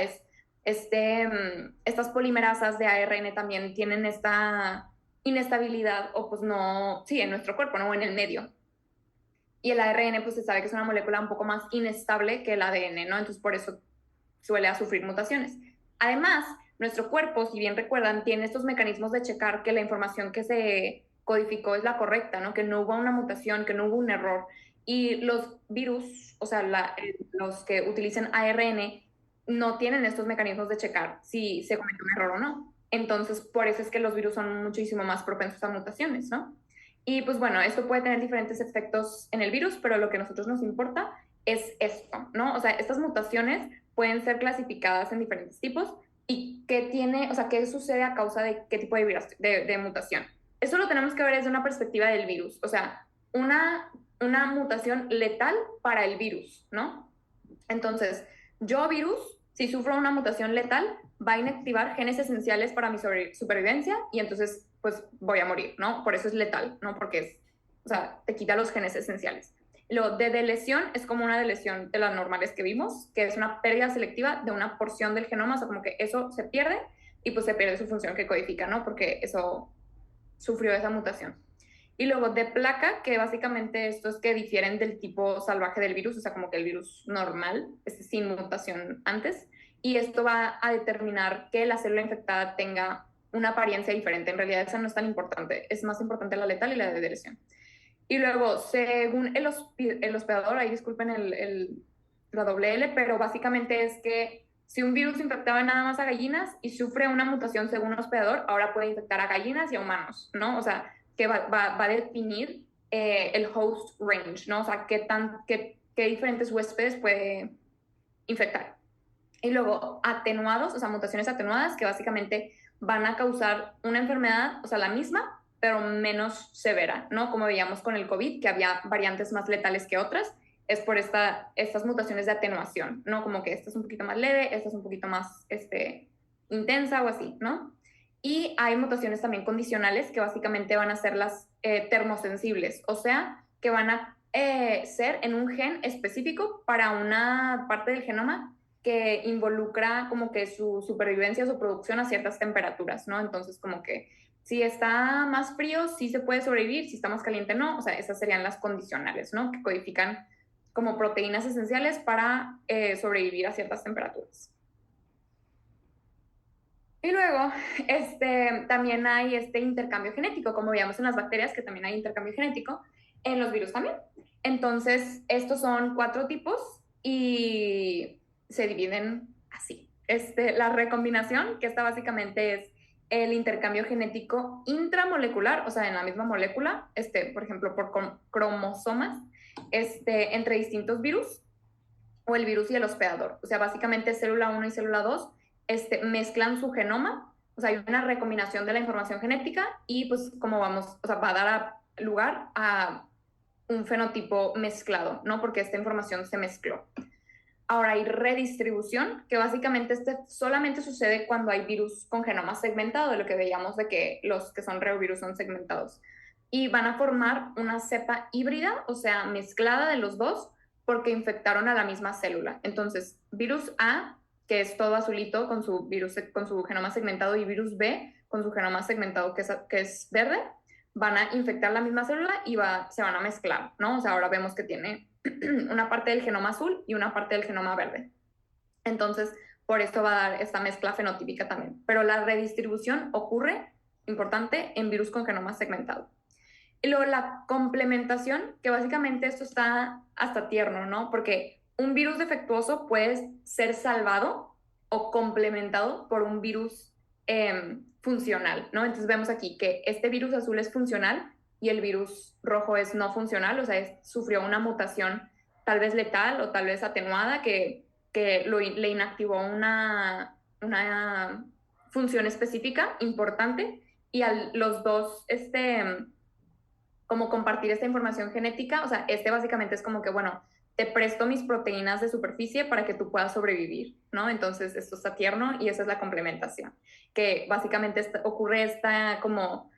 estas polimerasas de ARN también tienen esta inestabilidad, o pues no, sí, en nuestro cuerpo, ¿no? O en el medio. Y el ARN, pues se sabe que es una molécula un poco más inestable que el ADN, ¿no? Entonces, por eso suele sufrir mutaciones. Además, nuestro cuerpo, si bien recuerdan, tiene estos mecanismos de checar que la información que se codificó es la correcta, ¿no? Que no hubo una mutación, que no hubo un error. Y los virus, o sea, los que utilizan ARN, no tienen estos mecanismos de checar si se cometió un error o no. Entonces, por eso es que los virus son muchísimo más propensos a mutaciones, ¿no? Y pues bueno, esto puede tener diferentes efectos en el virus, pero lo que a nosotros nos importa es esto, ¿no? O sea, estas mutaciones pueden ser clasificadas en diferentes tipos y qué sucede a causa de qué tipo de mutación. Eso lo tenemos que ver desde una perspectiva del virus, o sea, una mutación letal para el virus, ¿no? Entonces, yo virus, si sufro una mutación letal, va a inactivar genes esenciales para mi supervivencia y entonces pues voy a morir, ¿no? Por eso es letal, ¿no? Porque o sea, te quita los genes esenciales. Lo de delesión es como una delesión de las normales que vimos, que es una pérdida selectiva de una porción del genoma, o sea, como que eso se pierde y pues se pierde su función que codifica, ¿no? Porque eso sufrió esa mutación. Y luego de placa, que básicamente esto es que difieren del tipo salvaje del virus, o sea, como que el virus normal, sin mutación antes, y esto va a determinar que la célula infectada tenga una apariencia diferente. En realidad esa no es tan importante, es más importante la letal y la de delesión. Y luego, según el hospedador, ahí disculpen la doble L, pero básicamente es que si un virus infectaba nada más a gallinas y sufre una mutación según el hospedador, ahora puede infectar a gallinas y a humanos, ¿no? O sea, que va a definir el host range, ¿no? O sea, qué diferentes huéspedes puede infectar. Y luego, atenuados, o sea, mutaciones atenuadas que básicamente van a causar una enfermedad, o sea, la misma, pero menos severa, ¿no? Como veíamos con el COVID, que había variantes más letales que otras, es por estas mutaciones de atenuación, ¿no? Como que esta es un poquito más leve, esta es un poquito más intensa o así, ¿no? Y hay mutaciones también condicionales que básicamente van a ser las termosensibles, o sea, que van a ser en un gen específico para una parte del genoma que involucra como que su supervivencia, su producción a ciertas temperaturas, ¿no? Entonces, como que si está más frío, sí se puede sobrevivir, si está más caliente, no. O sea, esas serían las condicionales, ¿no? Que codifican como proteínas esenciales para sobrevivir a ciertas temperaturas. Y luego, también hay este intercambio genético, como veíamos en las bacterias, que también hay intercambio genético, en los virus también. Entonces, estos son 4 tipos y se dividen así. La recombinación, que esta básicamente es el intercambio genético intramolecular, o sea, en la misma molécula, por ejemplo, por cromosomas, entre distintos virus, o el virus y el hospedador. O sea, básicamente célula 1 y célula 2 mezclan su genoma, o sea, hay una recombinación de la información genética y pues como vamos, o sea, va a dar lugar a un fenotipo mezclado, ¿no? Porque esta información se mezcló. Ahora hay redistribución, que básicamente solamente sucede cuando hay virus con genoma segmentado, de lo que veíamos de que los que son reovirus son segmentados. Y van a formar una cepa híbrida, o sea, mezclada de los dos, porque infectaron a la misma célula. Entonces, virus A, que es todo azulito con su genoma segmentado, y virus B, con su genoma segmentado, que es verde, van a infectar la misma célula y se van a mezclar, ¿no? O sea, ahora vemos que tiene una parte del genoma azul y una parte del genoma verde. Entonces, por esto va a dar esta mezcla fenotípica también. Pero la redistribución ocurre, importante, en virus con genoma segmentado. Y luego la complementación, que básicamente esto está hasta tierno, ¿no? Porque un virus defectuoso puede ser salvado o complementado por un virus funcional, ¿no? Entonces vemos aquí que este virus azul es funcional y el virus rojo es no funcional, o sea, sufrió una mutación tal vez letal o tal vez atenuada que le inactivó una función específica importante, y a los dos, como compartir esta información genética, o sea, básicamente es como que, bueno, te presto mis proteínas de superficie para que tú puedas sobrevivir, ¿no? Entonces esto está tierno y esa es la complementación, que básicamente ocurre esta como,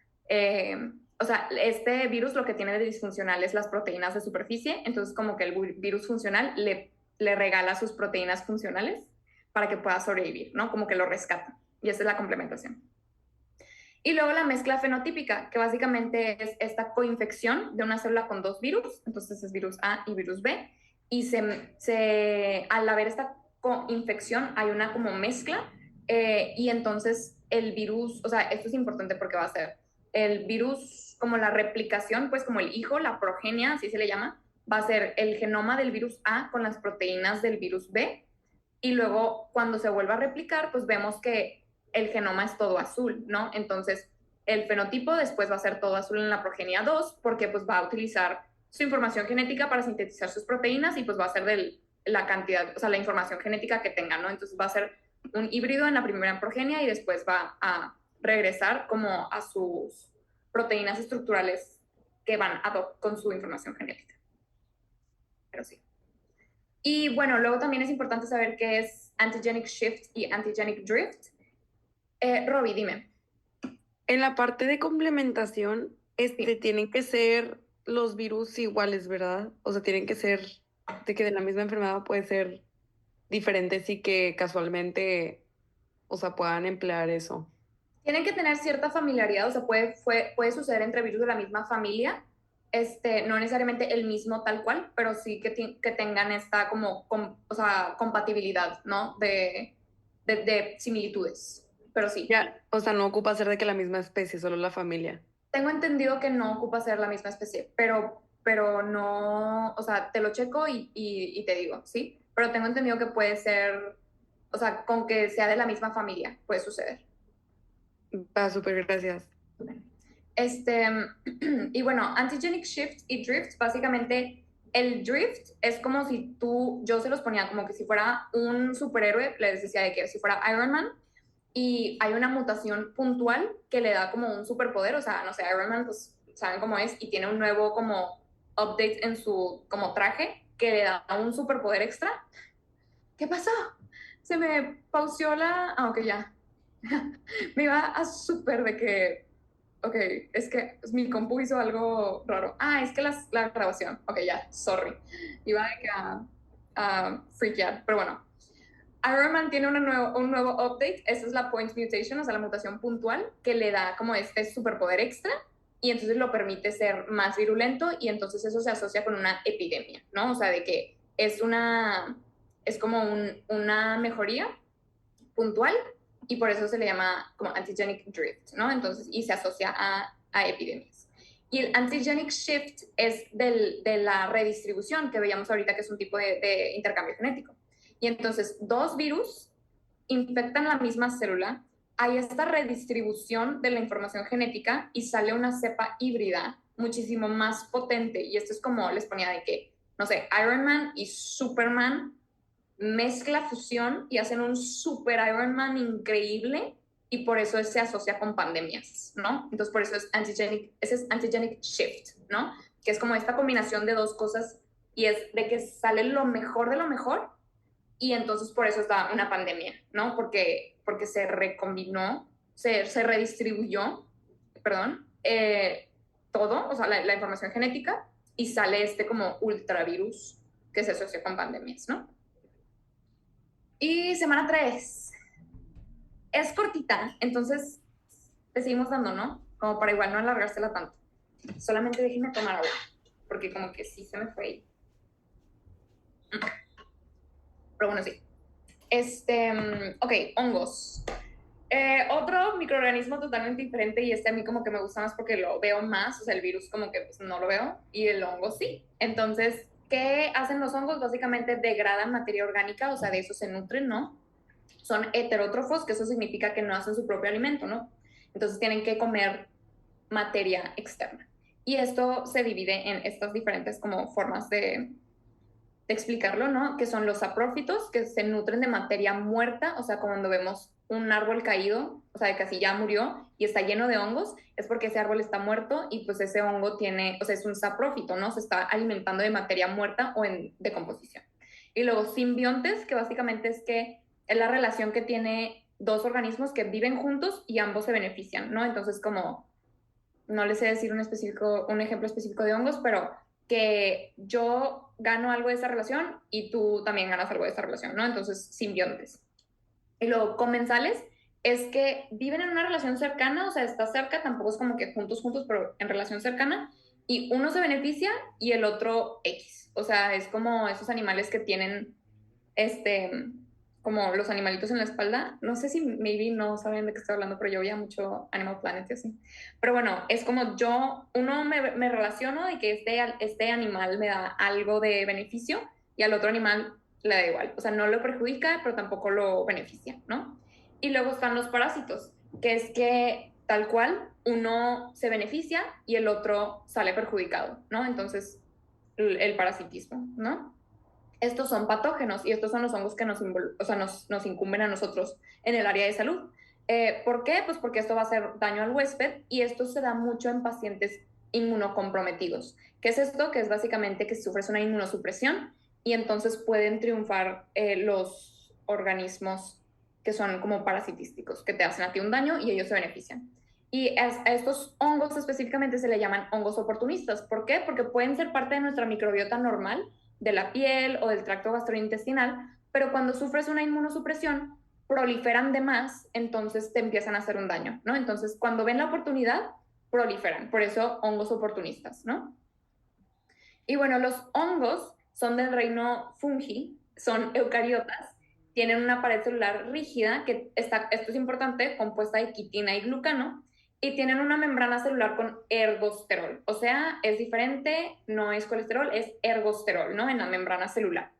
o sea, este virus lo que tiene de disfuncional es las proteínas de superficie, entonces como que el virus funcional le regala sus proteínas funcionales para que pueda sobrevivir, ¿no? Como que lo rescata y esa es la complementación. Y luego la mezcla fenotípica, que básicamente es esta coinfección de una célula con dos virus, entonces es virus A y virus B, y al haber esta coinfección hay una como mezcla, y entonces el virus, o sea, esto es importante porque va a ser el virus como la replicación, pues como el hijo, la progenia, así se le llama, va a ser el genoma del virus A con las proteínas del virus B, y luego cuando se vuelva a replicar, pues vemos que el genoma es todo azul, ¿no? Entonces, el fenotipo después va a ser todo azul en la progenia 2 porque pues va a utilizar su información genética para sintetizar sus proteínas y pues va a ser de la cantidad, o sea, la información genética que tenga, ¿no? Entonces va a ser un híbrido en la primera progenia y después va a regresar como a sus proteínas estructurales que van ad hoc con su información genética. Pero sí. Y bueno, luego también es importante saber qué es antigenic shift y antigenic drift. Robbie, dime. En la parte de complementación, Sí. tienen que ser los virus iguales, ¿verdad? O sea, tienen que ser de que de la misma enfermedad puede ser diferentes y que casualmente, o sea, puedan emplear eso. Tienen que tener cierta familiaridad, o sea, puede suceder entre virus de la misma familia, no necesariamente el mismo tal cual, pero sí que tengan esta como, o sea, compatibilidad, ¿no? De similitudes, pero sí. Ya, o sea, no ocupa ser de que la misma especie, solo la familia. Tengo entendido que no ocupa ser la misma especie, pero no, o sea, te lo checo y te digo, ¿sí? Pero tengo entendido que puede ser, o sea, con que sea de la misma familia, puede suceder. Va, súper, gracias. Y bueno, antigenic shift y drift, básicamente el drift es como si yo se los ponía como que si fuera un superhéroe, les decía de que si fuera Iron Man, y hay una mutación puntual que le da como un superpoder, o sea, no sé, Iron Man, pues saben cómo es, y tiene un nuevo como update en su como traje que le da un superpoder extra. ¿Qué pasó? Se me pauseó ok, ya. Me iba a súper de que, ok, es que mi compu hizo algo raro. Es que la grabación, ok, ya, sorry. Iba de que a freakear, pero bueno. Iron Man tiene un nuevo update, esa es la point mutation, o sea, la mutación puntual, que le da como este superpoder extra y entonces lo permite ser más virulento y entonces eso se asocia con una epidemia, ¿no? O sea, de que es como una mejoría puntual y por eso se le llama como antigenic drift, ¿no? Entonces, y se asocia a epidemias. Y el antigenic shift es de la redistribución que veíamos ahorita, que es un tipo de intercambio genético. Y entonces, dos virus infectan la misma célula, hay esta redistribución de la información genética y sale una cepa híbrida muchísimo más potente. Y esto es como les ponía de que, no sé, Iron Man y Superman mezcla fusión y hacen un super Iron Man increíble y por eso se asocia con pandemias, ¿no? Entonces por eso ese es antigenic shift, ¿no? Que es como esta combinación de dos cosas y es de que sale lo mejor de lo mejor y entonces por eso está una pandemia, ¿no? Porque se recombinó, se redistribuyó, perdón, todo, o sea, la información genética y sale como ultravirus que se asocia con pandemias, ¿no? Y semana 3 es cortita, entonces le seguimos dando, ¿no? Como para igual no alargársela tanto. Solamente déjenme tomar agua, porque como que sí se me fue ahí. Pero bueno, sí. Ok, hongos. Otro microorganismo totalmente diferente y a mí como que me gusta más porque lo veo más, o sea, el virus como que pues no lo veo y el hongo sí. Entonces, ¿qué hacen los hongos? Básicamente degradan materia orgánica, o sea, de eso se nutren, ¿no? Son heterótrofos, que eso significa que no hacen su propio alimento, ¿no? Entonces tienen que comer materia externa. Y esto se divide en estas diferentes como formas de explicarlo, ¿no? Que son los saprófitos, que se nutren de materia muerta, o sea, cuando vemos un árbol caído, o sea, de que así ya murió, y está lleno de hongos, es porque ese árbol está muerto y pues ese hongo tiene, o sea, es un saprófito, ¿no? Se está alimentando de materia muerta o en decomposición. Y luego simbiontes, que básicamente es la relación que tiene dos organismos que viven juntos y ambos se benefician, ¿no? Entonces, como, no les sé decir un ejemplo específico de hongos, pero que yo gano algo de esa relación y tú también ganas algo de esa relación, ¿no? Entonces, simbiontes. Y luego, comensales es que viven en una relación cercana, o sea, está cerca, tampoco es como que juntos, pero en relación cercana, y uno se beneficia y el otro X. O sea, es como esos animales que tienen, este, como los animalitos en la espalda. No sé si maybe no saben de qué estoy hablando, pero yo veía mucho Animal Planet y así. Pero bueno, es como uno me relaciono y que este animal me da algo de beneficio y al otro animal le da igual. O sea, no lo perjudica, pero tampoco lo beneficia, ¿no? Y luego están los parásitos, que es que tal cual uno se beneficia y el otro sale perjudicado, ¿no? Entonces, el parasitismo, ¿no? Estos son patógenos y estos son los hongos que nos incumben a nosotros en el área de salud. ¿Por qué? Pues porque esto va a hacer daño al huésped y esto se da mucho en pacientes inmunocomprometidos. ¿Qué es esto? Que es básicamente que sufres una inmunosupresión y entonces pueden triunfar los organismos que son como parasitísticos, que te hacen a ti un daño y ellos se benefician. Y a estos hongos específicamente se le llaman hongos oportunistas. ¿Por qué? Porque pueden ser parte de nuestra microbiota normal, de la piel o del tracto gastrointestinal, pero cuando sufres una inmunosupresión, proliferan de más, entonces te empiezan a hacer un daño, ¿no? Entonces, cuando ven la oportunidad, proliferan. Por eso, hongos oportunistas, ¿no? Y bueno, los hongos son del reino fungi, son eucariotas, tienen una pared celular rígida, que está, esto es importante, compuesta de quitina y glucano, y tienen una membrana celular con ergosterol. O sea, es diferente, no es colesterol, es ergosterol, ¿no? En la membrana celular.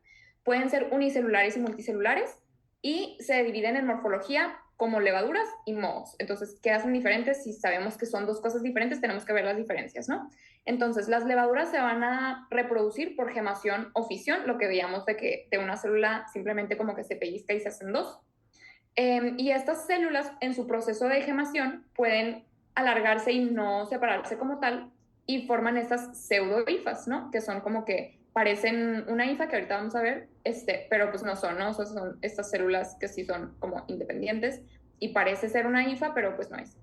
Pueden ser unicelulares y multicelulares, y se dividen en morfología como levaduras y mohos. Entonces, ¿qué hacen diferentes? Si sabemos que son dos cosas diferentes, tenemos que ver las diferencias, ¿no? Entonces, las levaduras se van a reproducir por gemación o fisión, lo que veíamos de que de una célula simplemente como que se pellizca y se hacen dos. Y estas células en su proceso de gemación pueden alargarse y no separarse como tal y forman estas pseudohifas, ¿no? Que son como que parecen una hifa que ahorita vamos a ver, pero pues no son, ¿no? O sea, son estas células que sí son como independientes y parece ser una hifa, pero pues no es.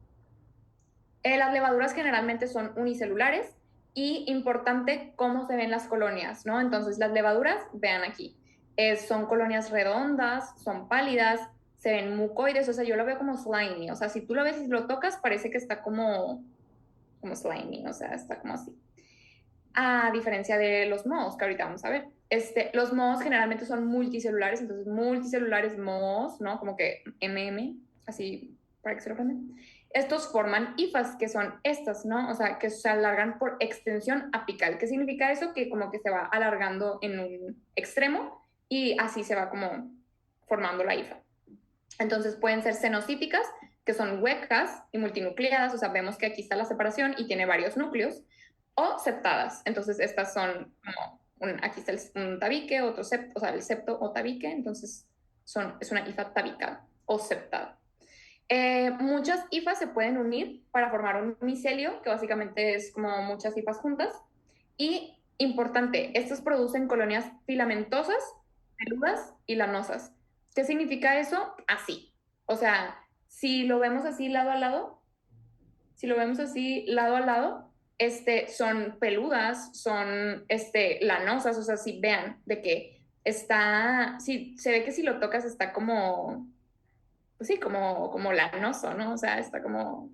Las levaduras generalmente son unicelulares y importante cómo se ven las colonias, ¿no? Entonces las levaduras, vean aquí, son colonias redondas, son pálidas, se ven mucoides, o sea, yo lo veo como slimy, o sea, si tú lo ves y lo tocas parece que está como slimy, o sea, está como así. A diferencia de los mohos, que ahorita vamos a ver. Los mohos generalmente son multicelulares, entonces multicelulares mohos, ¿no? Como que así para que se lo aprendan. Estos forman hifas, que son estas, ¿no? O sea, que se alargan por extensión apical. ¿Qué significa eso? Que como que se va alargando en un extremo y así se va como formando la hifa. Entonces pueden ser cenocíticas, que son huecas y multinucleadas, o sea, vemos que aquí está la separación y tiene varios núcleos, o septadas. Entonces estas son como, aquí está un tabique, otro septo, o sea, el septo o tabique, entonces es una hifa tabicada o septada. Muchas hifas se pueden unir para formar un micelio, que básicamente es como muchas hifas juntas. Y importante, estos producen colonias filamentosas, peludas y lanosas. ¿Qué significa eso? Así. O sea, si lo vemos así lado a lado, son peludas, son lanosas, o sea, si vean de que se ve que si lo tocas está como, pues sí, como lanoso, ¿no? O sea, está como,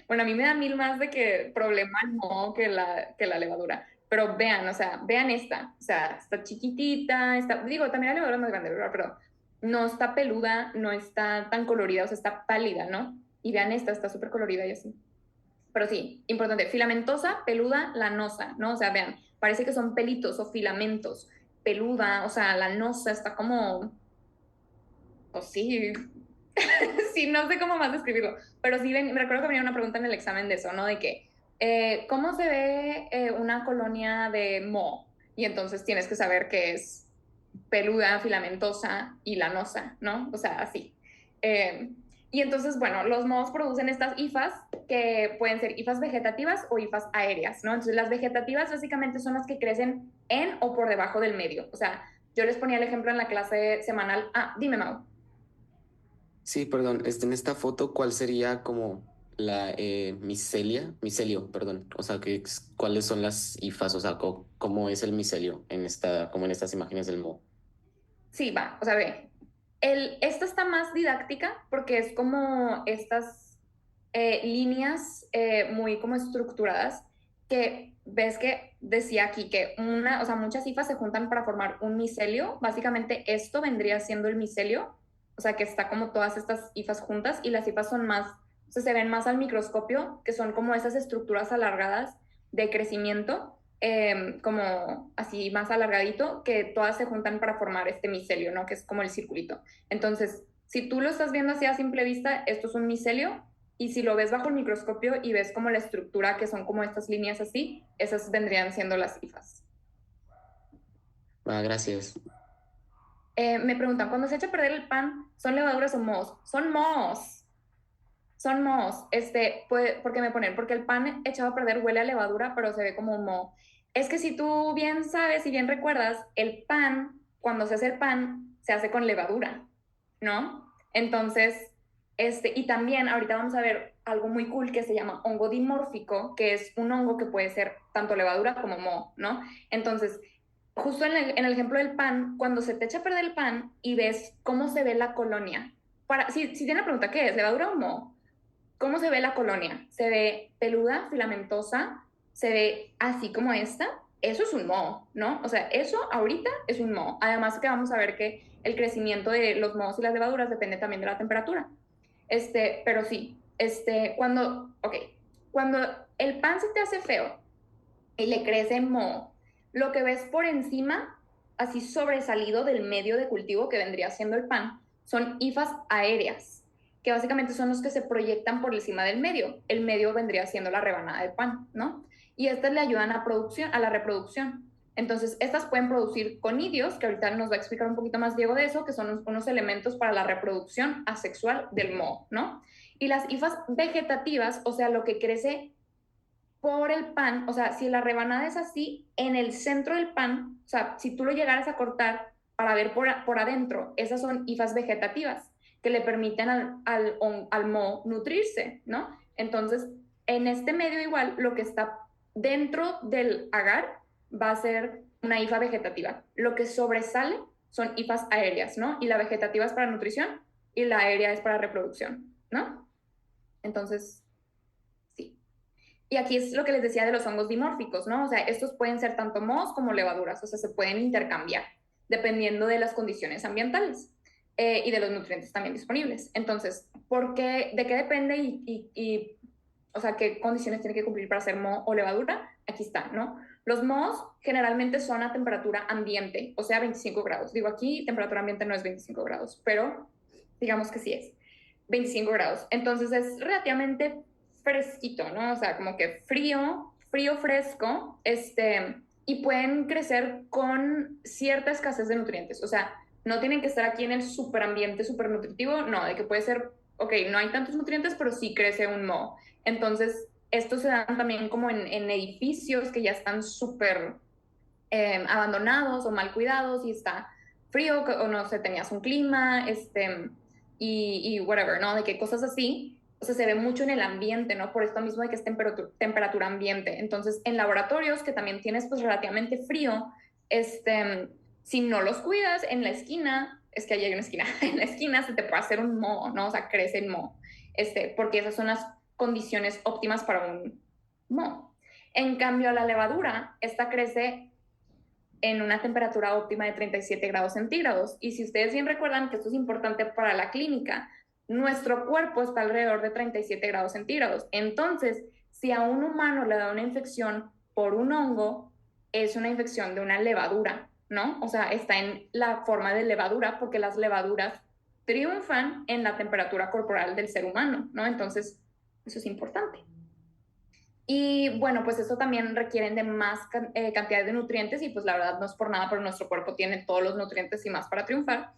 bueno, a mí me da mil más de que problema no que la levadura, pero vean, o sea, vean esta, o sea, está chiquitita, digo, también la levadura es más grande, ¿verdad? Pero no está peluda, no está tan colorida, o sea, está pálida, ¿no? Y vean esta, está súper colorida y así. Pero sí, importante, filamentosa, peluda, lanosa, ¿no? O sea, vean, parece que son pelitos o filamentos, peluda, o sea, lanosa, está como, pues sí, sí, no sé cómo más describirlo, pero sí, me recuerdo que venía una pregunta en el examen de eso, ¿no? De que, ¿cómo se ve una colonia de moho? Y entonces tienes que saber que es peluda, filamentosa y lanosa, ¿no? O sea, así. Y entonces, bueno, los mohos producen estas hifas que pueden ser hifas vegetativas o hifas aéreas, ¿no? Entonces, las vegetativas básicamente son las que crecen en o por debajo del medio. O sea, yo les ponía el ejemplo en la clase semanal. Ah, dime, Mau. Sí, perdón, en esta foto, ¿cuál sería como la micelio, perdón? O sea, ¿cuáles son las hifas? O sea, ¿cómo es el micelio como en estas imágenes del moho? Sí, va, o sea, ve. Esta está más didáctica porque es como estas líneas muy como estructuradas que ves que decía aquí que o sea, muchas hifas se juntan para formar un micelio. Básicamente esto vendría siendo el micelio, o sea, que está como todas estas hifas juntas y las hifas son más, o sea, se ven más al microscopio, que son como esas estructuras alargadas de crecimiento como así más alargadito, que todas se juntan para formar este micelio, ¿no? Que es como el circulito. Entonces, si tú lo estás viendo así a simple vista, esto es un micelio, y si lo ves bajo el microscopio y ves como la estructura, que son como estas líneas así, esas vendrían siendo las hifas. Ah, gracias. Me preguntan, cuando se echa a perder el pan, ¿son levaduras o mohos? Son mohos. Son mohos. ¿Por qué me ponen? Porque el pan echado a perder huele a levadura, pero se ve como un moho. Es que si tú bien sabes y bien recuerdas, el pan, cuando se hace el pan, se hace con levadura, ¿no? Entonces, y también ahorita vamos a ver algo muy cool que se llama hongo dimórfico, que es un hongo que puede ser tanto levadura como moho, ¿no? Entonces, justo en el ejemplo del pan, cuando se te echa a perder el pan y ves cómo se ve la colonia, si tiene la pregunta, ¿qué es? ¿Levadura o moho? ¿Cómo se ve la colonia? Se ve peluda, filamentosa, se ve así como esta. Eso es un moho, ¿no? O sea, eso ahorita es un moho. Además que vamos a ver que el crecimiento de los mohos y las levaduras depende también de la temperatura. Pero sí, cuando el pan se te hace feo y le crece moho, lo que ves por encima, así sobresalido del medio de cultivo que vendría siendo el pan, son hifas aéreas, que básicamente son los que se proyectan por encima del medio. El medio vendría siendo la rebanada del pan, ¿no? Y estas le ayudan a la reproducción. Entonces, estas pueden producir conidios, que ahorita nos va a explicar un poquito más Diego de eso, que son unos elementos para la reproducción asexual del moho, ¿no? Y las hifas vegetativas, o sea, lo que crece por el pan, o sea, si la rebanada es así, en el centro del pan, o sea, si tú lo llegaras a cortar para ver por adentro, esas son hifas vegetativas que le permiten al moho nutrirse, ¿no? Entonces, en este medio igual, lo que está dentro del agar va a ser una hifa vegetativa. Lo que sobresale son hifas aéreas, ¿no? Y la vegetativa es para nutrición y la aérea es para reproducción, ¿no? Entonces, sí. Y aquí es lo que les decía de los hongos dimórficos, ¿no? O sea, estos pueden ser tanto mohos como levaduras, o sea, se pueden intercambiar dependiendo de las condiciones ambientales y de los nutrientes también disponibles. Entonces, ¿de qué depende o sea, qué condiciones tiene que cumplir para ser moho o levadura? Aquí está, ¿no? Los mohos generalmente son a temperatura ambiente, o sea, 25 grados. Digo, aquí temperatura ambiente no es 25 grados, pero digamos que sí es 25 grados. Entonces es relativamente fresquito, ¿no? O sea, como que frío, frío, fresco, y pueden crecer con cierta escasez de nutrientes. O sea, no tienen que estar aquí en el superambiente super nutritivo, no, de que puede ser, ok, no hay tantos nutrientes, pero sí crece un moho. Entonces, estos se dan también como en edificios que ya están súper abandonados o mal cuidados y está frío o no sé, tenías un clima, y whatever, ¿no? De que cosas así, o sea, se ve mucho en el ambiente, ¿no? Por esto mismo de que es temperatura ambiente. Entonces, en laboratorios que también tienes pues relativamente frío, si no los cuidas en la esquina, es que ahí hay una esquina, en la esquina se te puede hacer un moho, ¿no? O sea, crece el moho, porque esas son las condiciones óptimas para un moho. En cambio, la levadura, esta crece en una temperatura óptima de 37 grados centígrados. Y si ustedes bien recuerdan que esto es importante para la clínica, nuestro cuerpo está alrededor de 37 grados centígrados. Entonces, si a un humano le da una infección por un hongo, es una infección de una levadura, ¿no? O sea, está en la forma de levadura porque las levaduras triunfan en la temperatura corporal del ser humano, ¿no? Entonces, eso es importante. Y bueno, pues eso también requieren de más cantidad de nutrientes y pues la verdad no es por nada, pero nuestro cuerpo tiene todos los nutrientes y más para triunfar.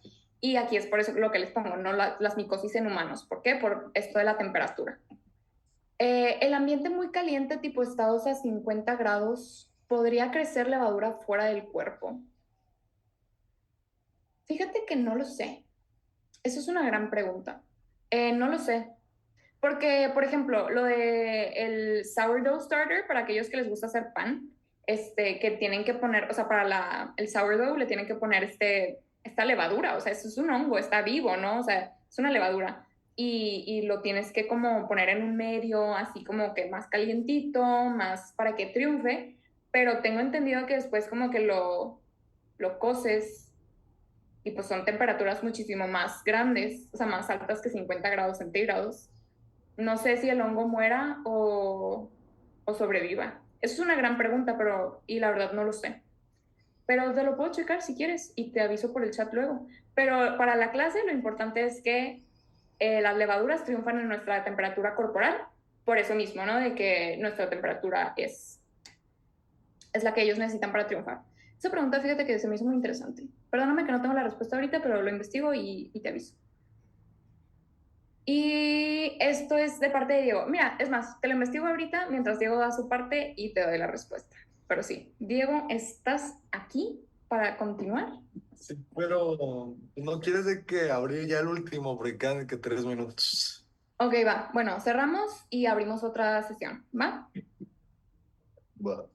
Y aquí es por eso lo que les pongo, no las micosis en humanos. ¿Por qué? Por esto de la temperatura. El ambiente muy caliente, tipo estados a 50 grados, ¿podría crecer levadura fuera del cuerpo? Fíjate que no lo sé. Eso es una gran pregunta. No lo sé. Porque, por ejemplo, lo de el sourdough starter, para aquellos que les gusta hacer pan, que tienen que poner, o sea, para el sourdough le tienen que poner esta levadura, o sea, eso es un hongo, está vivo, ¿no? O sea, es una levadura. Y lo tienes que como poner en un medio, así como que más calientito, más para que triunfe, pero tengo entendido que después como que lo coces y pues son temperaturas muchísimo más grandes, o sea, más altas que 50 grados centígrados. No sé si el hongo muera o sobreviva. Eso es una gran pregunta, y la verdad no lo sé. Pero te lo puedo checar si quieres y te aviso por el chat luego. Pero para la clase lo importante es que las levaduras triunfan en nuestra temperatura corporal, por eso mismo, ¿no? De que nuestra temperatura es la que ellos necesitan para triunfar. Esa pregunta, fíjate que se me hizo muy interesante. Perdóname que no tengo la respuesta ahorita, pero lo investigo y te aviso. Y esto es de parte de Diego. Mira, es más, te lo investigo ahorita mientras Diego da su parte y te doy la respuesta. Pero sí, Diego, ¿estás aquí para continuar? Sí, pero no quieres de que abrir ya el último, porque quedan que 3 minutos. Ok, va. Bueno, cerramos y abrimos otra sesión, ¿va? Va.